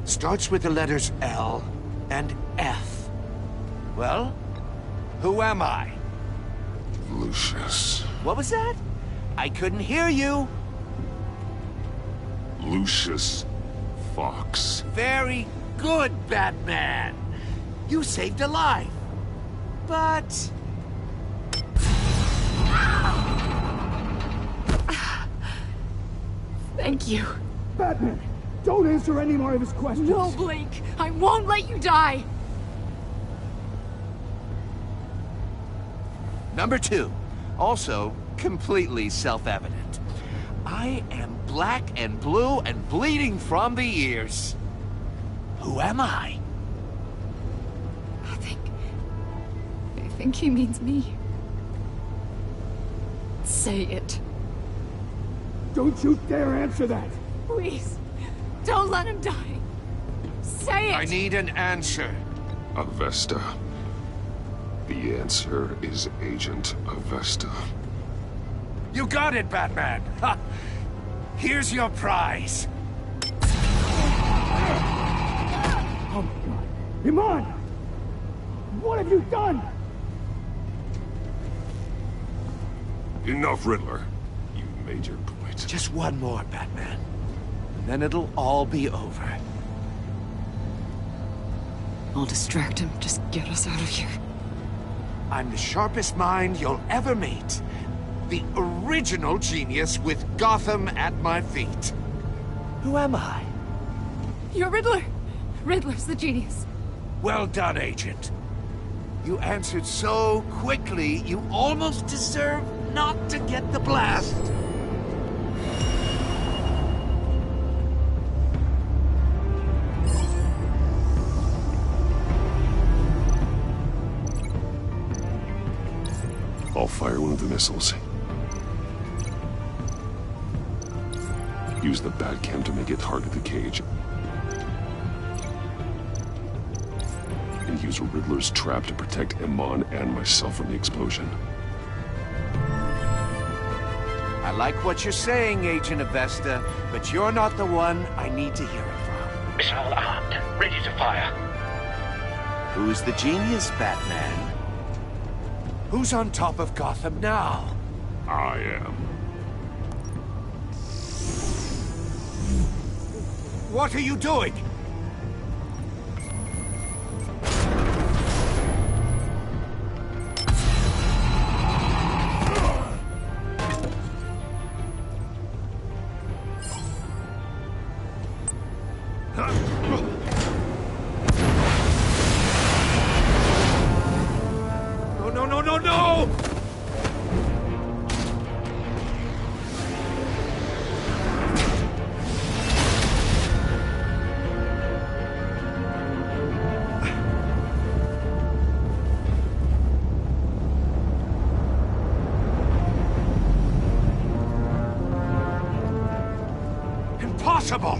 Starts with the letters L and F. Well, who am I? Lucius. What was that? I couldn't hear you. Lucius Fox. Very good, Batman. You saved a life. But... Thank you. Batman, don't answer any more of his questions. No, Blake. I won't let you die. Number 2. Also, completely self-evident. I am black and blue and bleeding from the ears. Who am I? I think he means me. Say it. Don't you dare answer that! Please, don't let him die. Say it! I need an answer. Avesta. The answer is Agent Avesta. You got it, Batman! Ha! Here's your prize. Oh my God. Iman! What have you done? Enough, Riddler. You made your point. Just one more, Batman. And then it'll all be over. I'll distract him. Just get us out of here. I'm the sharpest mind you'll ever meet. The original genius with Gotham at my feet. Who am I? You're Riddler. Riddler's the genius. Well done, Agent. You answered so quickly, you almost deserve not to get the blast. I'll fire one of the missiles. Use the Batcam to make it target the cage. And use Riddler's trap to protect Iman and myself from the explosion. I like what you're saying, Agent Avesta, but you're not the one I need to hear it from. Missile armed, ready to fire. Who's the genius, Batman? Who's on top of Gotham now? I am. What are you doing? No! Impossible!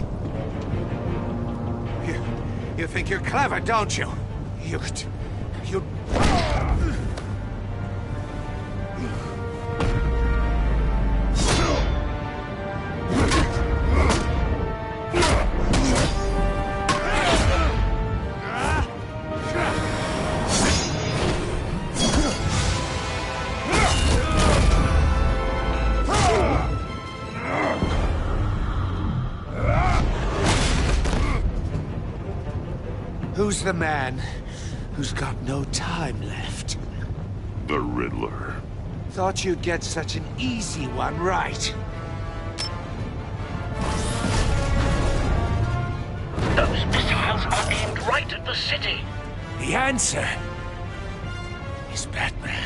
You think you're clever, don't you? You... Who's the man who's got no time left? The Riddler. Thought you'd get such an easy one right. Those missiles are aimed right at the city. The answer is Batman.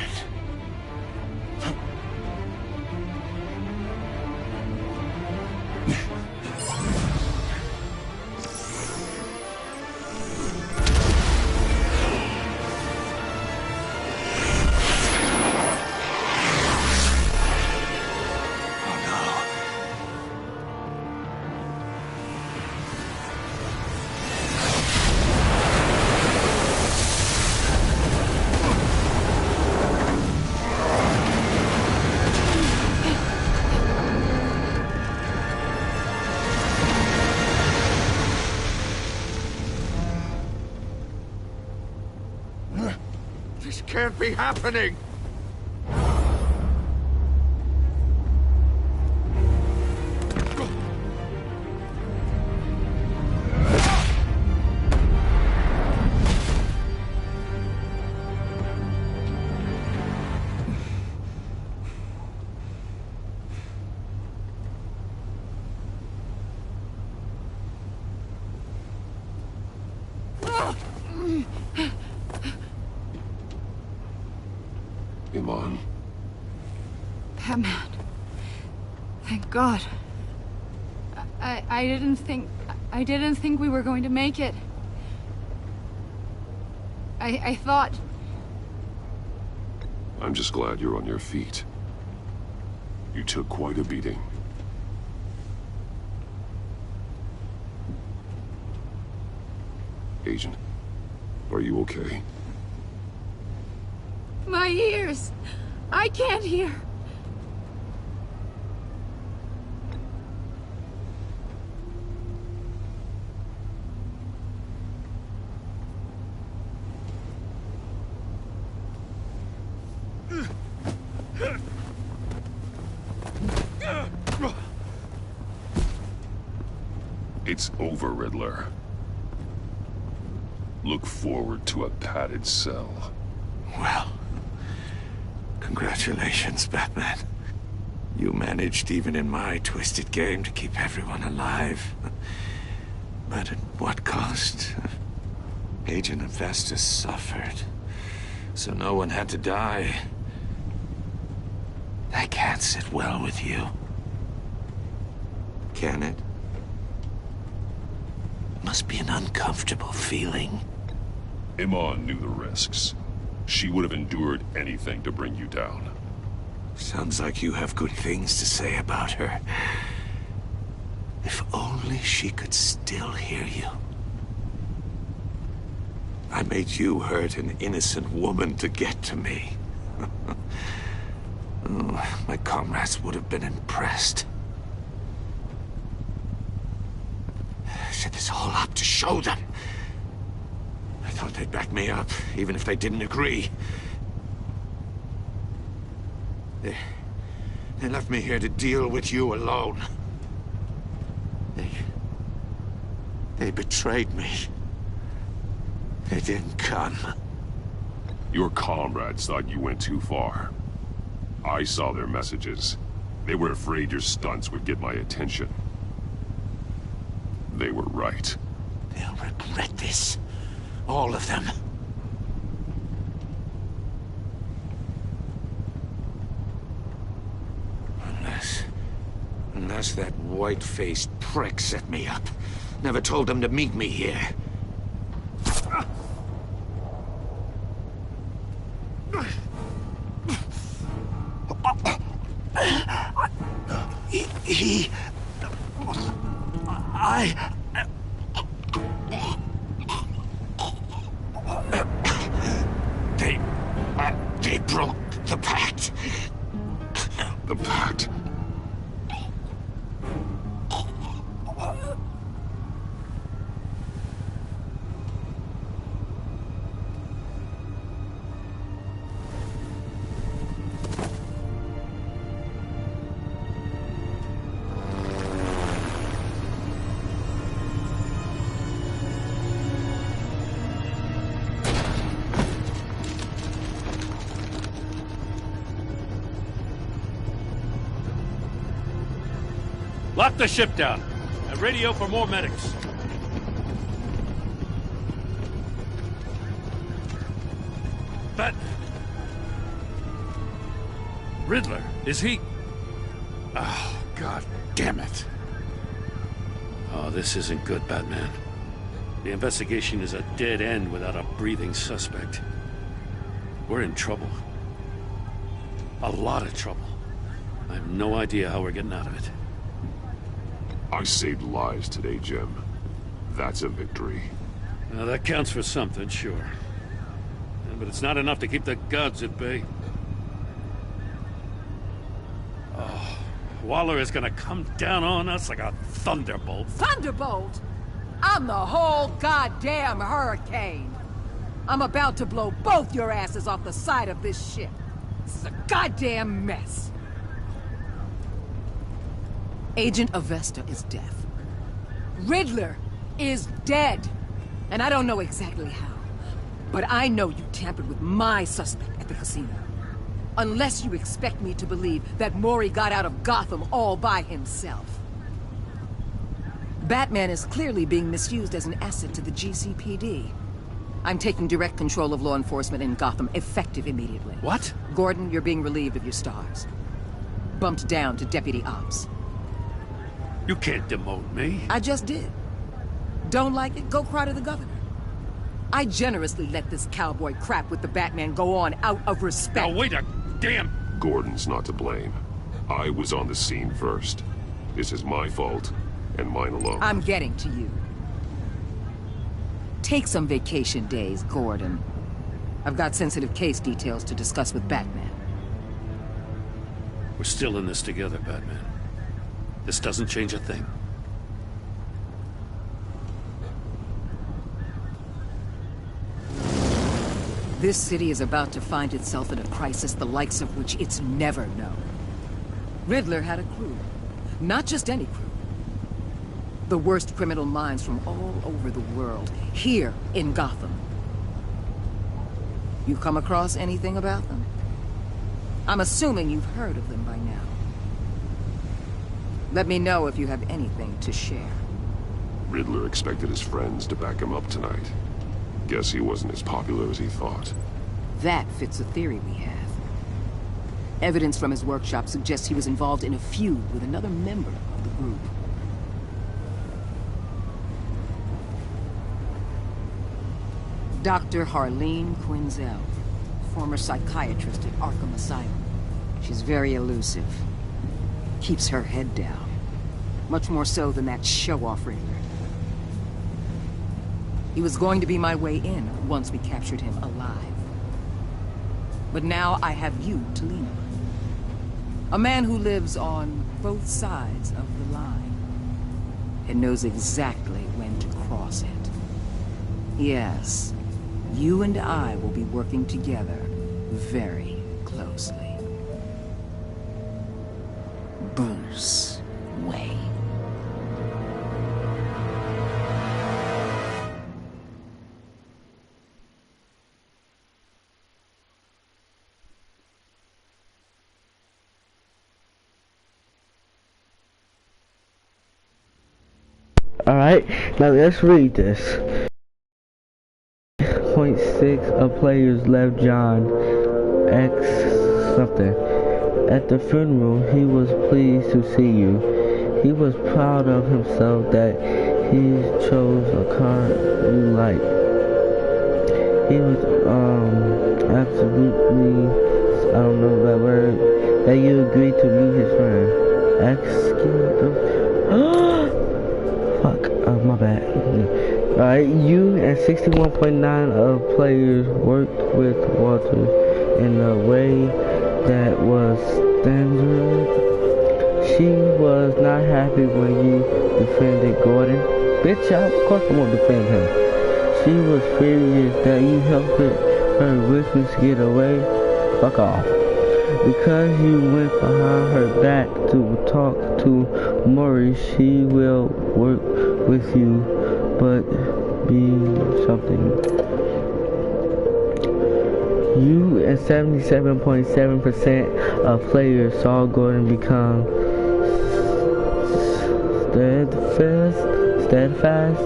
can't be happening! Iman. Batman. Thank God. I didn't think we were going to make it. I thought... I'm just glad you're on your feet. You took quite a beating. Agent, are you okay? My ears! I can't hear! It's over, Riddler. Look forward to a padded cell. Well, congratulations, Batman. You managed, even in my twisted game, to keep everyone alive. But at what cost? Agent Hephaestus suffered, so no one had to die. That can't sit well with you. Can it? Must be an uncomfortable feeling. Iman knew the risks. She would have endured anything to bring you down. Sounds like you have good things to say about her. If only she could still hear you. I made you hurt an innocent woman to get to me. Oh, my comrades would have been impressed. I set this all up to show them. I thought they'd back me up, even if they didn't agree. They left me here to deal with you alone. They betrayed me. They didn't come. Your comrades thought you went too far. I saw their messages. They were afraid your stunts would get my attention. They were right. They'll regret this. All of them. Unless that white-faced prick set me up. Never told them to meet me here. They broke the pact. The pact? Lock the ship down and radio for more medics. Riddler, is he? Oh, God damn it. Oh, this isn't good, Batman. The investigation is a dead end without a breathing suspect. We're in trouble. A lot of trouble. I have no idea how we're getting out of it. I saved lives today, Jim. That's a victory. Now, that counts for something, sure. Yeah, but it's not enough to keep the gods at bay. Oh, Waller is gonna come down on us like a thunderbolt. Thunderbolt? I'm the whole goddamn hurricane. I'm about to blow both your asses off the side of this ship. This is a goddamn mess. Agent Avesta is dead. Riddler is dead. And I don't know exactly how. But I know you tampered with my suspect at the casino. Unless you expect me to believe that Mori got out of Gotham all by himself. Batman is clearly being misused as an asset to the GCPD. I'm taking direct control of law enforcement in Gotham, effective immediately. What? Gordon, you're being relieved of your stars. Bumped down to Deputy Ops. You can't demote me. I just did. Don't like it? Go cry to the governor. I generously let this cowboy crap with the Batman go on out of respect. Now wait a damn... Gordon's not to blame. I was on the scene first. This is my fault, and mine alone. I'm getting to you. Take some vacation days, Gordon. I've got sensitive case details to discuss with Batman. We're still in this together, Batman. This doesn't change a thing. This city is about to find itself in a crisis the likes of which it's never known. Riddler had a crew. Not just any crew. The worst criminal minds from all over the world, here in Gotham. You come across anything about them? I'm assuming you've heard of them by now. Let me know if you have anything to share. Riddler expected his friends to back him up tonight. Guess he wasn't as popular as he thought. That fits a theory we have. Evidence from his workshop suggests he was involved in a feud with another member of the group. Dr. Harleen Quinzel, former psychiatrist at Arkham Asylum. She's very elusive. Keeps her head down. Much more so than that show-off Riddler. He was going to be my way in once we captured him alive. But now I have you to lean on. A man who lives on both sides of the line. And knows exactly when to cross it. Yes, you and I will be working together very closely. Bruce Wayne. Alright, now let's read this. 0.6 of players left John X something. At the funeral, he was pleased to see you. He was proud of himself that he chose a car you like. He was absolutely, I don't know that word, that you agreed to meet his friend. Fuck, my bad. Alright, you and 61.9 of players worked with Walter in a way that was standard. She was not happy when you defended Gordon. Bitch, of course I won't defend him. She was furious that you helped her witness get away. Fuck off. Because you went behind her back to talk to Mori, she will work with you, but be something. You and 77.7% of players saw Gordon become steadfast.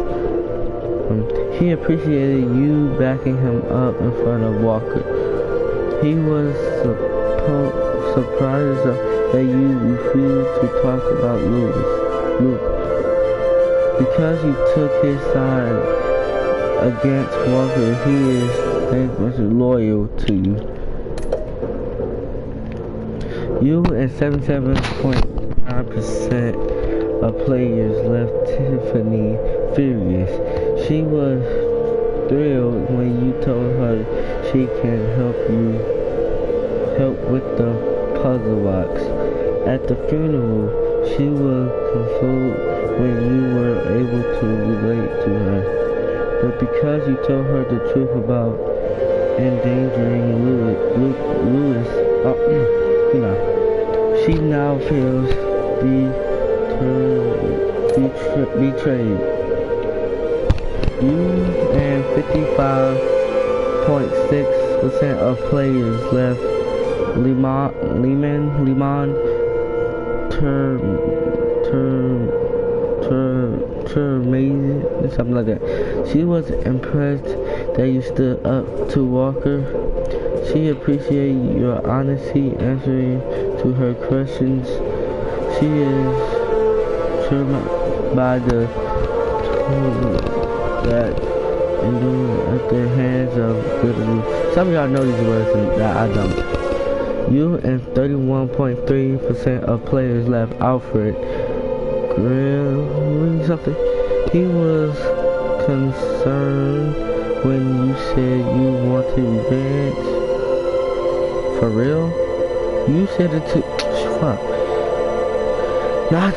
He appreciated you backing him up in front of Walker. He was surprised that you refused to talk about Lewis. Because you took his side against Walker, he is loyal to you. You and 77.9% of players left Tiffany furious. She was thrilled when you told her she can help with the puzzle box. At the funeral, she was consoled when you were able to relate to her. but because you told her the truth about endangering Louis, she now feels betrayed. You and 55.6% of players left Lehman amazing, something like that. She was impressed that you stood up to Walker. She appreciated your honesty answering to her questions. She is charmed by the that at the hands of Ridley. Some of y'all know these words and that I don't. You and 31.3% of players left Alfred Grill something. He was concerned when you said you wanted revenge. For real? You said it to fuck. Not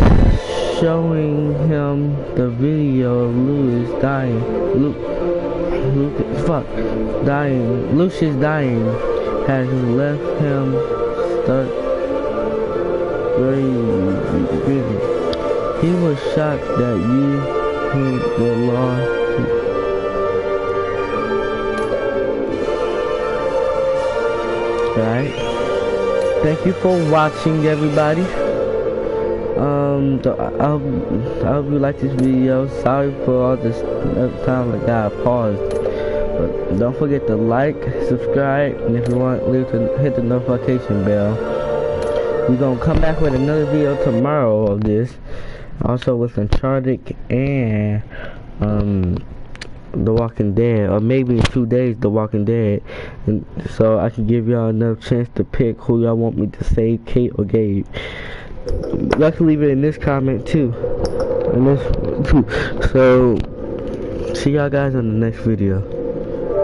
showing him the video of Lucius dying has left him stuck very busy. He was shocked that you heard the law. Right. Thank you for watching, everybody. I hope you like this video. Sorry for all this time I got paused. But don't forget to like, subscribe, and if you want, hit the notification bell. We're gonna come back with another video tomorrow of this. Also with Uncharted and The Walking Dead, or maybe in 2 days The Walking Dead, and so I can give y'all enough chance to pick who y'all want me to save, Kate or Gabe. Y'all can leave it in this comment too. So see y'all guys on the next video.